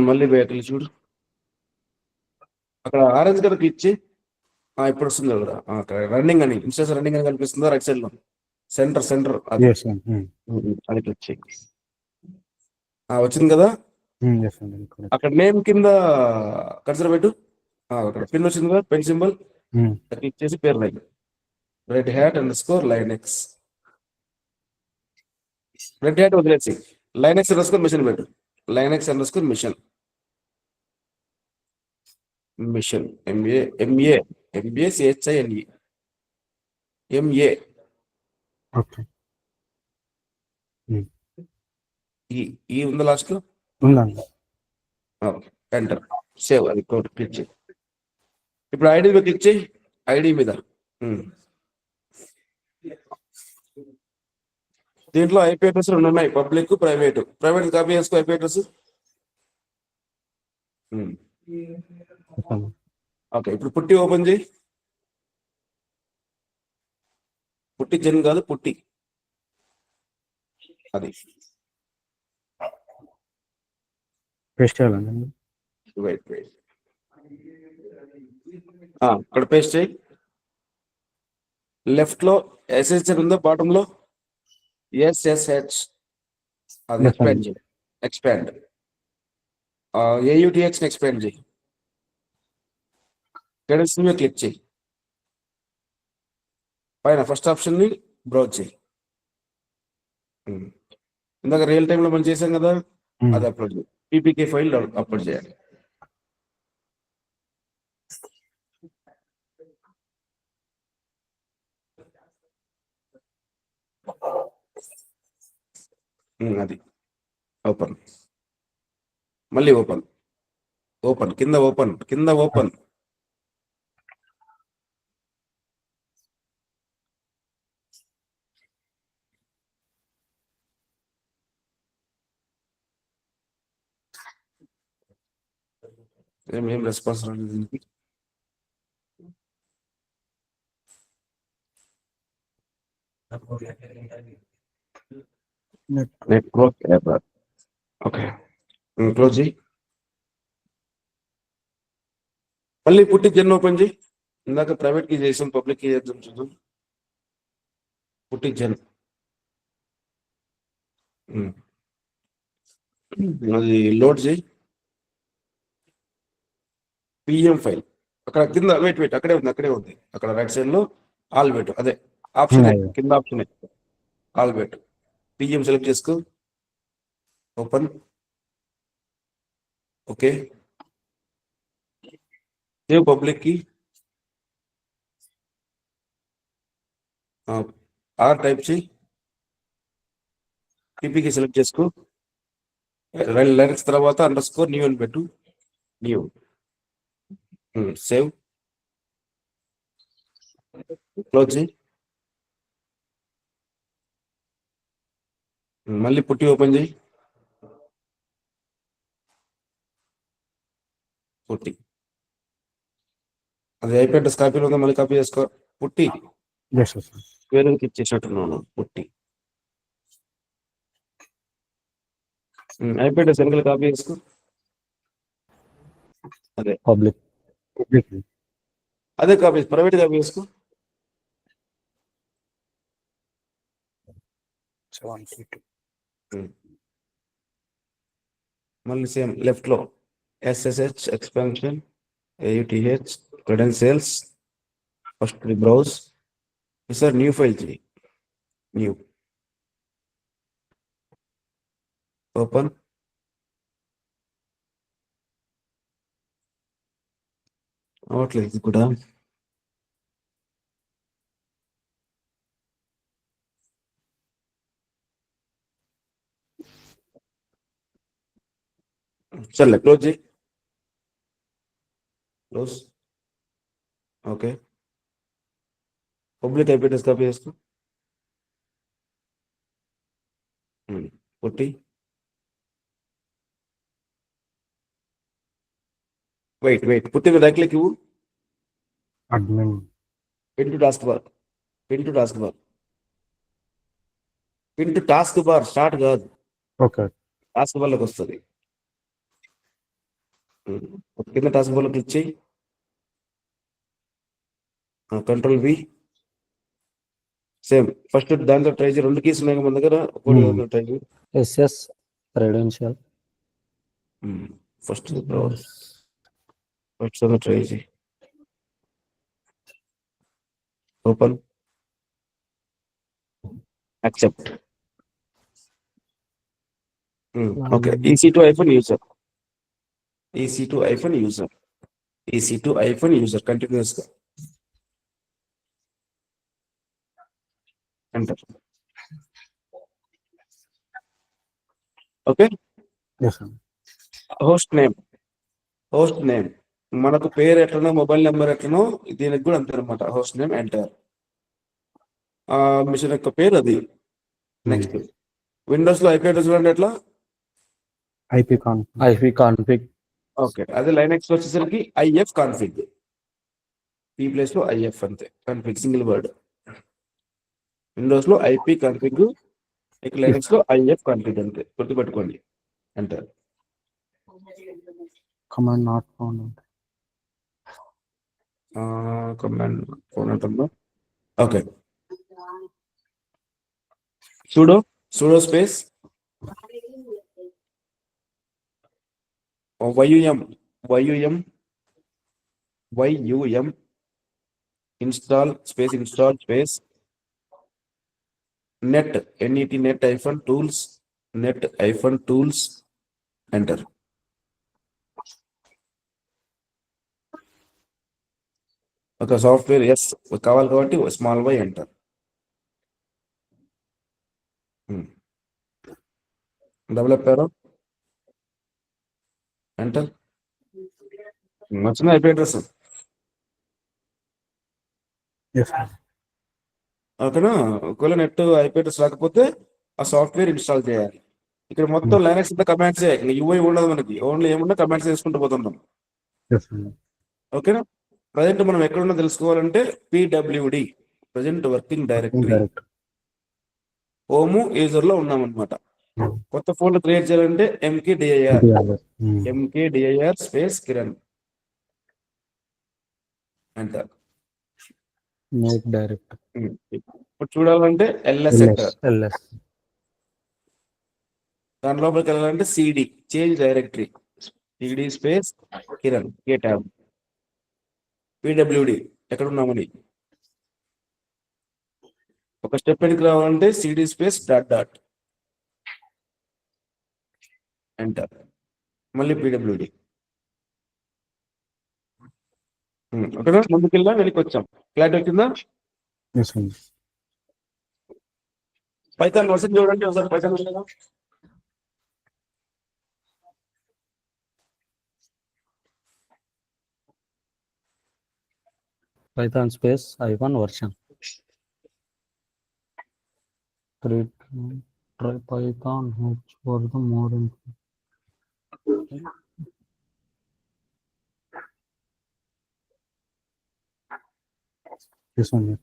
మళ్ళీ బ్యాక్ వెళ్ళి చూడు. అక్కడ ఆరెంజ్ కలర్ క్లిక్ చేయి. ఇప్పుడు వస్తుంది కదా అక్కడ రన్నింగ్ అని, ఇన్స్టాస్ రన్నింగ్ అని కనిపిస్తుందా రైట్ సైడ్ లో? సెంటర్ అది క్లిక్ చేయి. వచ్చింది కదా. అక్కడ నేమ్ కింద కన్సిడర్ పెట్టు. అక్కడ పిన్ వచ్చింది కదా, పెన్ సింబల్ క్లిక్ చేసి పేరు line red hat underscore Linux. Red hat వదిలేసి లైనెక్స్ అండర్స్కోర్ మిషన్ పెట్టు. Linux underscore machine. MACHINE MA ఈ ఉందా లాస్ట్ లో? ఎంటర్. సేవ్. అది క్లిక్ చేయి. ఇప్పుడు ఐడి మీద క్లిక్ చేయి. ఐడి మీద దీంట్లో ఐపీ అడ్రస్ 2 ఉన్నాయి, పబ్లిక్, ప్రైవేట్. ప్రైవేట్ కాపీ చేసుకో ఐపీ అడ్రస్. ఓకే, ఇప్పుడు పుట్టి ఓపెన్ చేయి. పుట్టి జన్ కాదు, పుట్టి. అది పేస్ట్ చేయాలండి. వెయిట్. ఇక్కడ పేస్ట్ చేయి. లెఫ్ట్ లో ఎస్ఎస్హెచ్ ఉందా, బాటమ్ లో ఎస్ఎస్హెచ్, అది Yes, ఎక్స్పాండ్ sir. చేయి. ఎక్స్పాండ్. ఏయుటిహెచ్ ఎక్స్పాండ్ చేయి. గైడెన్స్ మీద క్లిక్ చేయి. పైన ఫస్ట్ ఆప్షన్ ని బ్రౌజ్ చేయి. ఇందాక రియల్ టైమ్ లో మనం చేసాం కదా, అది అప్లోడ్ చేయి. పీపీకే ఫైల్ అప్లోడ్ చేయాలి. అది ఓపెన్. మళ్ళీ ఓపెన్. కింద ఓపెన్. ఏం రెస్పాన్స్ రాలేదు దీనికి. Network error. ఓకే, క్లోజ్ చేయి. మళ్ళీ పుట్టి జన్ ఓపెన్ చేయి. ఇందాక ప్రైవేట్ కి చేసాం, పబ్లిక్ కి చేద్దాం, చూద్దాం. పుట్టి జన్ అది లోడ్ చేయి. పిఎం ఫైల్ అక్కడ కింద, వెయిట్ అక్కడే ఉంది. అక్కడ రైట్ సైడ్ లో ఆల్ పెట్టు, అదే ఆప్షన్ కింద ఆప్షన్ ఆల్ పెట్టు. పిఎం సెలెక్ట్ చేసుకో. ఓపెన్. ఓకే, సేవ్ పబ్లిక్ కి. ఆర్ టైప్ చేయి. పీపీకి సెలెక్ట్ చేసుకో. లైన్స్ తర్వాత అండర్స్కోర్ న్యూ అని పెట్టు. న్యూ. సేవ్. క్లోజ్ చేయి. మళ్ళీ పుట్టి ఓపెన్ చేయి. పుట్టి అది అయిపోయి కాపీలో ఉందా, మళ్ళీ కాపీ చేసుకో. పుట్టి Yes, sir. వేరే ఇచ్చేసినట్టున్నాను. పుట్టి అయిపోయి సింగిల్ కాపీ చేసుకో. Public. అదే కాపీ ప్రైవేట్ కాపీ చేసుకో. 732. మళ్ళీ సేమ్ లెఫ్ట్ లో SSH expansion, AUTH, credentials. First browse. Sir new file చేయి. న్యూ. ఓపెన్. అవట్లేదు ఇది కూడా. సర్లే, క్లోజ్ చేయి. Close. Okay, public IP copy చేసుకో. పుట్టి వెయిట్ పుట్టి మీద రైట్ క్లిక్ ఇవ్వు. Admin. Pin to task bar. Start కాదు, Okay. టాస్క్ బార్ లోకి వస్తుంది. కింద టాస్క్ బార్ లో క్లిక్ చేయి. Control V. సేమ్ ఫస్ట్ దాంట్లో ట్రై చేయి. 2 కీస్ ఉన్నాయి మన దగ్గర, ఒకటి ట్రై చేయి. SS credential. ఫస్ట్ ట్రై చేయి. Open. Accept. Okay, EC2 user continues గా enter. Okay, Yes, sir. Host name మనకు పేరు ఎట్లనో, మొబైల్ నెంబర్ ఎట్లనో దీనికి కూడా అంతే అనమాట. Host name enter. మిషన్ యొక్క పేరు అది. నెక్స్ట్ విండోస్ లో ఐపీ అడ్రస్ చూడండి ఎట్లా. IP config. IP config. Okay, అదే లైనక్స్ వచ్చేసరికి ఐఎఫ్ కాన్ఫిగ్. పీ ప్లేస్ లో ఐఎఫ్ అంతే, కాన్ఫిగ్ సింగిల్ వర్డ్. విండోస్ లో ఐపీ కాన్ఫిగ్, ఇక లైనక్స్ లో ఐఎఫ్ కాన్ఫిగ్ అంతే, గుర్తుపెట్టుకోండి. Enter. Command not found. Command found అంటుందా. Okay, sudo space yum install space net tools enter. ఒక సాఫ్ట్వేర్ ఎస్ కావాలి కాబట్టి small y enter. Developer enter. వచ్చిన ఐపీ అడ్రస్. Yes, sir. ఓకేనా. ఒకవేళ నెట్ ఐపీ అడ్రస్ రాకపోతే ఆ సాఫ్ట్వేర్ ఇన్స్టాల్ చేయాలి. ఇక్కడ మొత్తం లైనక్స్ అంతా కమాండ్స్, యూఐ ఉండదు మనకి, ఓన్లీ ఏమున్నా కమాండ్స్ చేసుకుంటూ పోతున్నాం. Yes, sir. ఓకేనా. ప్రజెంట్ మనం ఎక్కడున్నా తెలుసుకోవాలంటే PWD, present working directory. Direct. Home user లో ఉన్నాం అనమాట. కొత్త ఫోల్డర్ క్రియేట్ చేయాలంటే MKDIR space Kiran enter. Make direct. ఇప్పుడు చూడాలంటే LS ఎంటర్. LS. దాని లోపలికి వెళ్ళాలంటే CD change directory, CD space Kiran K tab. PWD ఎక్కడ ఉన్నామని ఒక స్టెప్ వెనక్కి రావాలంటే CD స్పేస్ డాట్ ఎంటర్. మళ్ళీ PWD. ఓకేనా. ముందుకెళ్ళా వెనక్కి వచ్చాం. క్లారిటీ వచ్చిందా. Yes, sir. పైథాన్ వర్షన్ చూడండి ఒకసారి. పైథాన్ ఉందా? Python space I1 version. Try Python H for the more info. Yes, sir.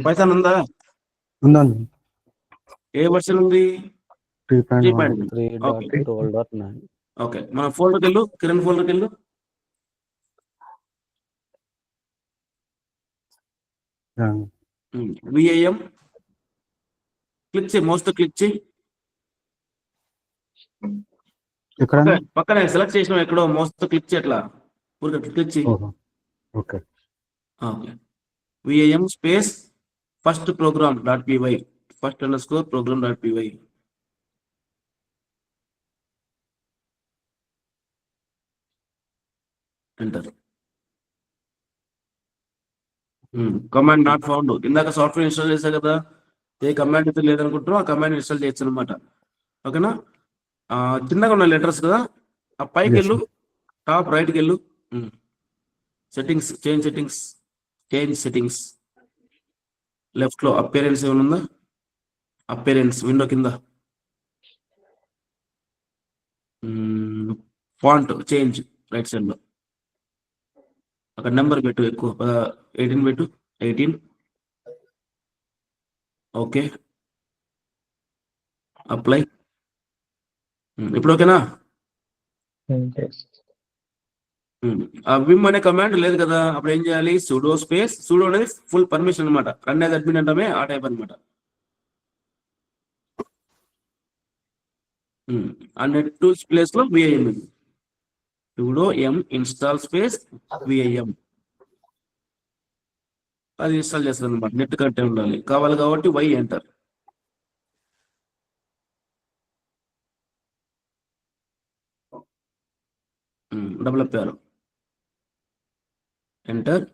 Python ఉందా? ఉందండి. ఏ వర్షన్ ఉంది? 3.1. 3.12.9. ఓకే, మన ఫోల్డర్కి వెళ్ళు, కిరణ్ ఫోల్డర్కి వెళ్ళు. విఐఎం క్లిక్ చేయి, మౌస్ తో క్లిక్ చేయి. ఎక్కడ? పక్కన సెలెక్ట్ చేసిన ఎక్కడో మౌస్ తో క్లిక్ చేయట్లా, ఊరికే క్లిక్ చేయి. Okay. Okay, V I M space first program dot P Y, first underscore program dot P Y. Enter. Command not found. ఇందాక సాఫ్ట్వేర్ ఇన్స్టాల్ చేశా కదా, ఏ కమాండ్ అయితే లేదనుకుంటారో ఆ కమాండ్ ఇన్స్టాల్ చేయొచ్చు అనమాట. ఓకేనా? చిన్నగా ఉన్న లెటర్స్ కదా, ఆ పైకి వెళ్ళు, టాప్ రైట్కి వెళ్ళు, సెట్టింగ్స్, చేంజ్ సెట్టింగ్స్, లెఫ్ట్ లో అపియరెన్స్ ఏమైనా ఉందా? అపియరెన్స్ విండో కింద ఫాంట్ చేంజ్ రైట్ సైడ్ లో అక్కడ నెంబర్ పెట్టు, ఎక్కువ 18 పెట్టు, 18. Okay, apply. ఇప్పుడు ఓకేనా? విమ్ అనే కమాండ్ లేదు కదా, అప్పుడు ఏం చేయాలి? సుడో స్పేస్, సుడో అనేది ఫుల్ పర్మిషన్ అనమాట, రన్ యాజ్ అడ్మిన్ అంటామే ఆ టైప్ అనమాట. ఆ నెట్ టూల్స్ ప్లేస్ లో VIM, sudo M install space VIM, అది ఇన్స్టాల్ చేస్తుంది అనమాట. నెట్ కట్టే ఉండాలి, కావాలి కాబట్టి వై ఎంటర్. డబుల్ అప్పారు, ఎంటర్.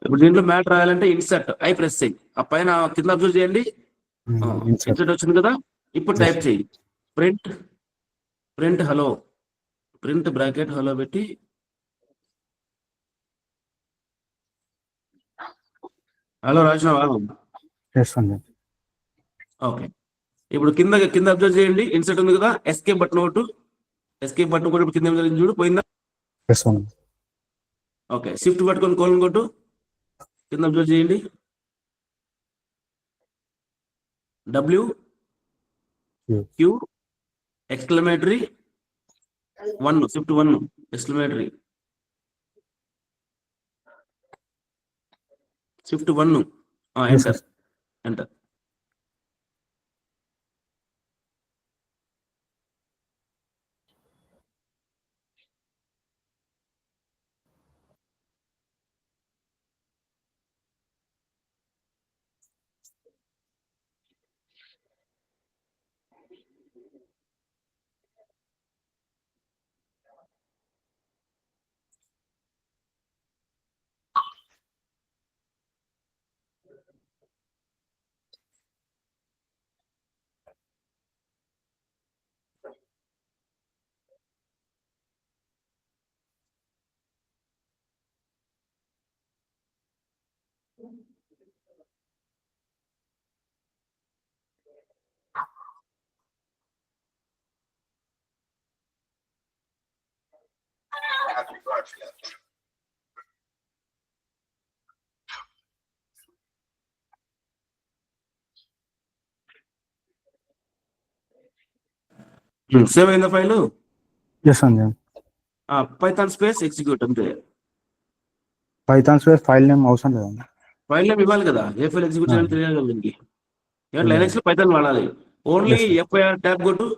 ఇప్పుడు దీంట్లో మ్యాటర్ రాయాలంటే ఇన్సర్ట్ ఐ ప్రెస్ చేయి, ఆ పైన కింద అబ్జర్వ్ చేయండి, ఇన్సర్ట్ వచ్చింది కదా. ఇప్పుడు టైప్ చేయి print hello, print bracket hello పెట్టి హలో రాసినావా? ఓకే, ఇప్పుడు కింద అబ్జర్వ్ చేయండి, ఇన్సర్ట్ ఉంది కదా, ఎస్కేప్ బటన్ ఒకటి, ఎస్కేప్ బటన్ కూడా కింద చూడు, పోయిందా? ఓకే, షిఫ్ట్ పట్టుకొని కోలన్ కొట్టు, కింద అబ్జర్వ్ చేయండి, W queue exclamatory 1, shift 1 exclamatory, shift 1, enter, enter. Save అయిందా ఫైల్? పైథాన్ స్పేస్ ఎగ్జిక్యూట్ అంతే. పైథాన్ స్పేస్ ఫైల్ నేమ్ అవసరం లేదండి. ఫైల్ నేమ్ ఇవ్వాలి కదా, ఏ ఫైల్ ఎగ్జిక్యూట్ చేయాలని తెలియాలి కదా దీనికి. లైనక్స్ లో పైథాన్ వాడాలి. ఓన్లీ ఎఫ్ఐఆర్ ట్యాబ్ కొట్టు,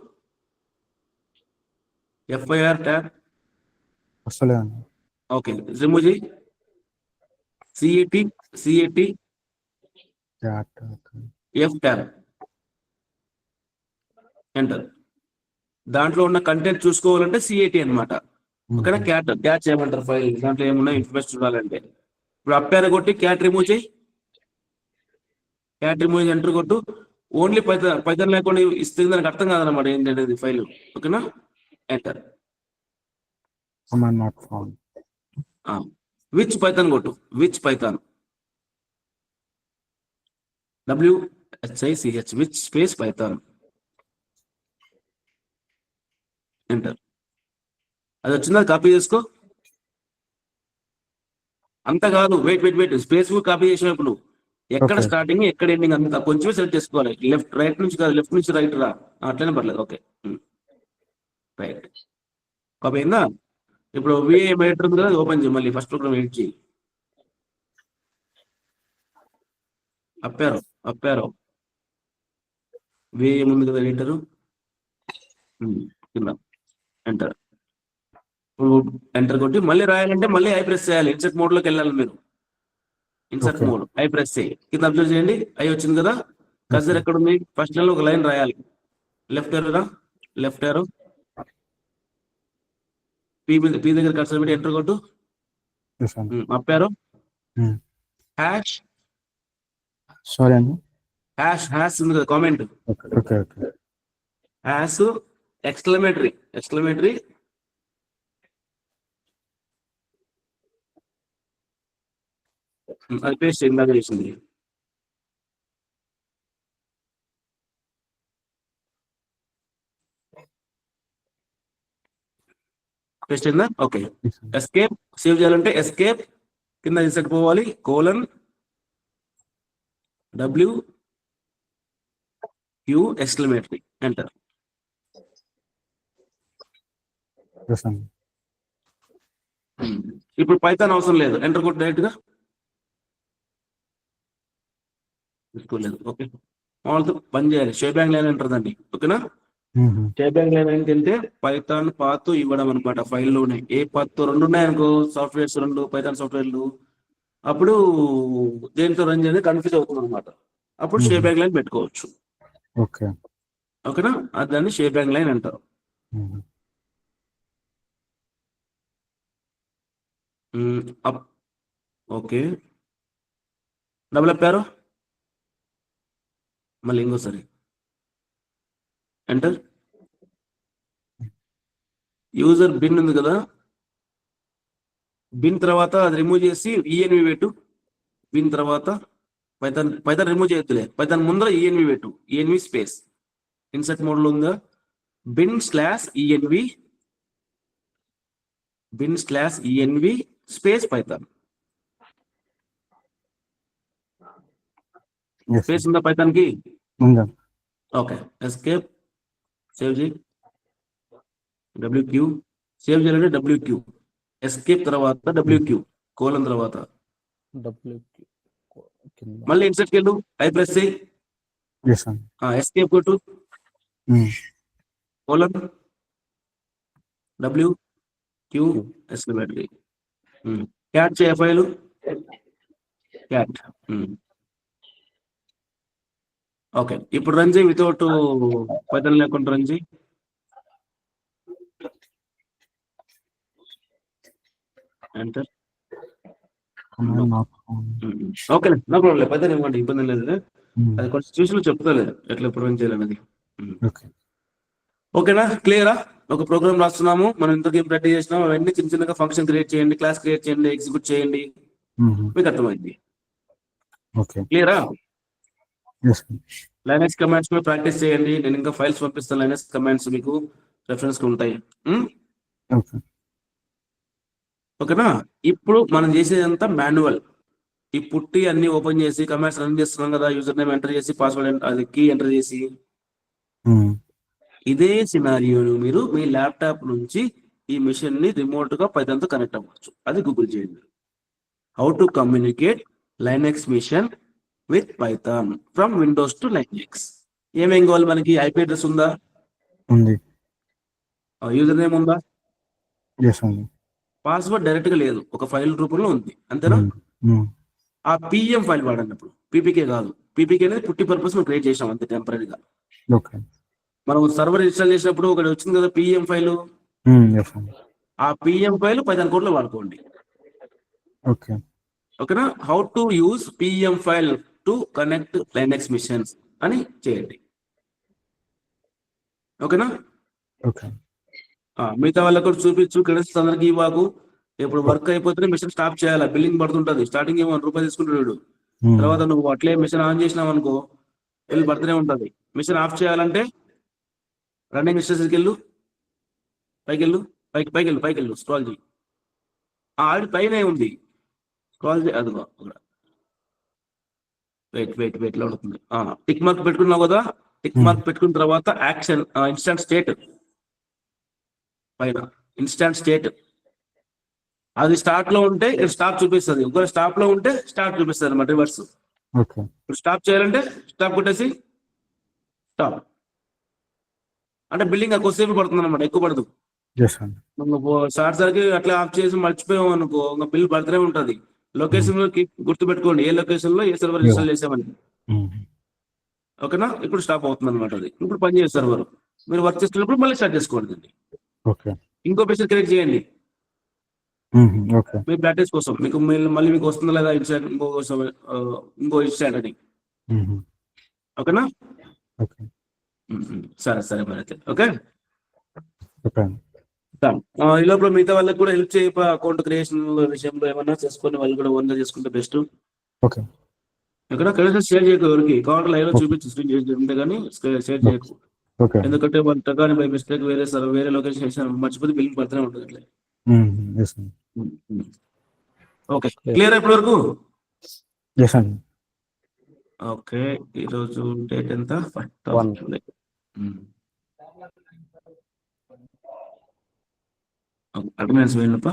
ఎఫ్ఐఆర్ ట్యాబ్ వస్తలేదండి. ఓకే, రిమూవ్ చేయి, సిఏటి ఎఫ్ ట్యాబ్, ఎంటర్. దాంట్లో ఉన్న కంటెంట్ చూసుకోవాలంటే సిఏటి అనమాట. ఓకేనా? క్యాట్ చేయమంటారు ఫైల్, దాంట్లో ఏమున్నా ఇన్ఫర్మేషన్ చూడాలంటే. ఇప్పుడు అప్పార కొట్టి క్యాట్ రిమూవ్ చేయి, క్యాట్ రిమూవ్ ఎంటర్ కొట్టు. ఓన్లీ పైథాన్ లేకుండా ఇస్తుంది, దానికి అర్థం కాదనమాట ఏంటంటే ఫైల్. ఓకేనా? ఎంటర్. విచ్ పైథాన్ కొట్టు, which Python, WHICH, which space Python, enter. అది వచ్చిందా? కాపీ చేసుకో, అంత కాదు, వెయిట్ స్పేస్ కాపీ చేసినప్పుడు నువ్వు ఎక్కడ Okay. స్టార్టింగ్ ఎక్కడ ఎండింగ్ అంత కొంచెమే సెలెక్ట్ చేసుకోవాలి. రైట్ నుంచి కాదు, లెఫ్ట్ నుంచి రైట్ రా, అట్లనే పర్లేదు. ఓకే రైట్ కాపీ అయిందా? ఇప్పుడు విఏ మీటర్ ఉంది కదా, ఓపెన్ చేయి, మళ్ళీ ఫస్ట్ ప్రోగ్రామ్ ఎడిట్ చేయి. అప్పారో విఏ ఉంది కదా ఎడిటరు, కింద ఎంటర్. ఎంటర్ కొట్టి మళ్ళీ రాయాలంటే మళ్ళీ ఐ ప్రెస్ చేయాలి. ఇన్సర్ట్ మోడ్ లోకి వెళ్ళాలి మీరు. Insert Okay. Mode I press చేయి, కింద అబ్జర్వ్ చేయండి, ఐ వచ్చింది కదా. కర్సర్ ఎక్కడ ఉంది? ఫస్ట్ లైన్ లో ఒక లైన్ రాయాలి. లెఫ్ట్ ఏరో రా, లెఫ్ట్ ఏరో, పీ దగ్గర కర్సర్ పెట్టి ఎంటర్ కొట్టు. Yes, అండి. అప్పారో Hmm. హ్యాష్ Sorry అండి. హ్యాష్ ఉంది కదా కామెంట్, Okay. హ్యాష్ ఎక్స్క్లమేటరీ అది పేస్ట్ ఇందాక చేసింది. పేస్ట్ అయిందా? ఓకే. Yes, అండి. ఎస్కేప్ సేవ్ చేయాలంటే ఎస్కేప్ కింద ఇన్సర్ట్ పోవాలి, colon WQ exclamatory enter. Yes, అండి. ఇప్పుడు పైథాన్ అవసరం లేదు, ఎంటర్ కొట్టి డైరెక్ట్ గా తీసుకోలేదు. ఓకే, వాళ్ళతో పని చేయాలి. షే బ్యాంక్ లైన్ అంటారు దాన్ని. ఓకేనా? Mhm. షే బ్యాంక్ లైన్ ఏంటంటే పైథాన్ పాత్ ఇవ్వడం అనమాట. ఫైల్లోనే ఏ పాత్ రెండు ఉన్నాయనుకో, సాఫ్ట్వేర్స్ రెండు పైథాన్ సాఫ్ట్వేర్లు, అప్పుడు దేంతో రన్ చేయాలి కన్ఫ్యూజ్ అవుతుంది అనమాట. అప్పుడు షే బ్యాంక్ లైన్ పెట్టుకోవచ్చు. Okay. ఓకేనా? అది దాన్ని షే బ్యాంక్ లైన్ అంటారు. Mhm. అప్ ఓకే, డబుల్ అప్పారు, మళ్ళీ ఇంకోసారి ఎంటర్. యూజర్ బిన్ ఉంది కదా, బిన్ తర్వాత అది రిమూవ్ చేసి ఈఎన్వి పెట్టు. బిన్ తర్వాత పైథాన్ రిమూవ్ చేయొద్దులే, పైథాన్ ముందర ఈఎన్వి పెట్టు. ఈఎన్వి స్పేస్ ఇన్సర్ట్ మోడ్ లో ఉందా, bin/env space Python. Yes, space ఉందా పైథాన్ కి? ఉందా? ఓకే, ఎస్కేప్ సేవ్ చేయి, WQ సేవ్ చేయాలంటే WQ, ఎస్కేప్ తర్వాత WQ కోలన్ తర్వాత మళ్ళీ ఇన్సర్ట్కి వెళ్ళు, ఐ ప్రెస్ చేయి, Yes, అండి. ఎస్కేప్ కొట్టు, కోలన్ WQ ఎక్స్క్లమేటరీ. క్యాట్ చేయ ఫైలు, క్యాట్. ఓకే, ఇప్పుడు రన్ చేయి వితౌట్ పైథాన్ లేకుండా రన్ చేయి. Enter. Okay, no problem, Python ఇవ్వండి, ఇబ్బంది లేదు. అది కాన్స్టిట్యూషన్ చెప్తలేదు ఎట్లా ప్రొవైడ్ చేయాలనేది. Okay. ఓకేనా? క్లియరా? ఒక ప్రోగ్రామ్ రాస్తున్నాము మనం, ఇంత గేమ్ ప్రాక్టీస్ చేసినాం, అవన్నీ చిన్న చిన్నగా ఫంక్షన్ క్రియేట్ చేయండి, క్లాస్ క్రియేట్ చేయండి, ఎగ్జిక్యూట్ చేయండి, Mhm. మీకు అర్థమైంది. Okay. క్లియరా? Yes, అండి. లైనక్స్ కమాండ్స్ కూడా ప్రాక్టీస్ చేయండి. నేను ఇంకా ఫైల్స్ పంపిస్తాను, లైనక్స్ కమాండ్స్ మీకు రెఫరెన్స్ ఉంటాయి. Okay. ఓకేనా? ఇప్పుడు మనం చేసేదంతా మాన్యువల్. ఈ పుట్టి అన్ని ఓపెన్ చేసి కమాండ్స్ రన్ చేస్తున్నాం కదా, యూజర్ నేమ్ ఎంటర్ చేసి పాస్వర్డ్ అది కీ ఎంటర్ చేసి, Mhm. ఇదే సినారియోను మీరు మీ ల్యాప్టాప్ నుంచి ఈ మిషన్ ని రిమోట్ గా పైథాన్ తో కనెక్ట్ అవ్వచ్చు. అది గూగుల్ చేయండి, how to communicate Linux machine with Python from Windows to Linux. ఏమేం కావాలి మనకి? ఐపీ అడ్రస్ ఉందా? ఉంది. యూజర్ నేమ్ ఉందా? Yes, అండి. పాస్వర్డ్ డైరెక్ట్ గా లేదు, ఒక ఫైల్ రూపంలో ఉంది, అంతేనా? ఆ పిఎం ఫైల్ వాడండి. అప్పుడు పీపీకే కాదు, పీపీకే అనేది పుట్టి పర్పస్ మనం క్రియేట్ చేసాం అంతే, టెంపరీగా. Okay. మనం సర్వర్ ఇన్స్టాల్ చేసినప్పుడు ఒకటి వచ్చింది కదా పిఎం ఫైల్, Yes, అండి. ఆ పిఎం ఫైల్ పైథాన్ కోడ్ లో వాడుకోండి. Okay. ఓకేనా? How to use PM file to connect Linux machines అని చేయండి. ఓకేనా? Okay. మిగతా వాళ్ళకు కూడా చూపించు, క్రెడిట్స్ అందరికి ఇవ్వకు. ఇప్పుడు వర్క్ అయిపోతే మిషన్ స్టాప్ చేయాలి, బిల్లింగ్ పడుతుంటది. స్టార్టింగ్ ఏమో ₹1 తీసుకుంటాడు, తర్వాత నువ్వు అట్లే మిషన్ ఆన్ చేసినావు అనుకో బిల్ పడుతూనే ఉంటది. మిషన్ ఆఫ్ చేయాలంటే రన్నింగ్ ఇన్స్టెన్సెస్కి వెళ్ళు, పైకి వెళ్ళు, పైకి వెళ్ళు, స్క్రాల్ చేయి. ఆడి పైన ఉంది కాల్ అదిగో వెయిట్ లో ఉంటుంది. టిక్ మార్క్ పెట్టుకున్నావు కదా, టిక్ మార్క్ పెట్టుకున్న తర్వాత యాక్షన్ ఇన్స్టాంట్ స్టేట్ పైన ఇన్స్టాంట్ స్టేట్ అది స్టార్ట్ లో ఉంటే ఇక్కడ స్టాప్ చూపిస్తుంది, ఒకవేళ స్టాప్ లో ఉంటే స్టార్ట్ చూపిస్తుంది అన్నమాట రివర్స్. ఓకే. ఇప్పుడు స్టాప్ చేయాలంటే స్టాప్ కొట్టేసి స్టాప్ అంటే బిల్డింగ్ కొద్దిసేపు పడుతుంది అనమాట, ఎక్కువ పడదు. ఎస్ అండి. షార్ట్ సర్కి అట్లా ఆఫ్ చేసి మర్చిపోయాం అనుకో ఇంకా బిల్ పడుతూనే ఉంటుంది. లొకేషన్ లో గుర్తు పెట్టుకోండి, ఏ లొకేషన్ లో ఏ సర్వర్ ఇన్స్టాల్ చేసామని. ఓకేనా, ఇప్పుడు స్టాప్ అవుతుంది అనమాట. అది ఇప్పుడు పని చేసే సర్వర్ మీరు వర్క్ చేస్తున్నప్పుడు మళ్ళీ స్టార్ట్ చేసుకోండి. ఓకే. ఇంకో పేషెంట్ క్రియేట్ చేయండి ఓకే. మీ ప్రాక్టీస్ కోసం, మీకు మళ్ళీ మీకు వస్తుందా లేదా ఇన్స్టాంట్ ఇంకో ఇన్స్టాంట్ అని. ఓకేనా, ఓకే. సరే మరి అయితే ఓకే. ఓకే. ఈ లోపల మిగతా వాళ్ళకి కూడా హెల్ప్ చేయ, అకౌంట్ క్రియేషన్ విషయంలో ఏమన్నా చేసుకొని వాళ్ళు కూడా ఓన్గా చేసుకుంటే బెస్ట్. ఓకే. ఇక్కడ కనీసం షేర్ చేయకు ఎవరికి, కావాలంటే లైవ్ లో చూపించి ఉంటే కానీ షేర్ చేయకు. ఓకే. ఎందుకంటే వాళ్ళ టకాని బై మిస్టేక్ వేరే లొకేషన్ మర్చిపోతే బిల్లింగ్ పడుతూనే ఉంటుంది అట్లా. ఎస్ అండి. ఓకే, క్లియర్ ఇప్పటి వరకు? ఎస్ అండి. ఓకే, ఈరోజు డేట్ ఎంత? 1. అటెండెన్స్ వేయండిపా.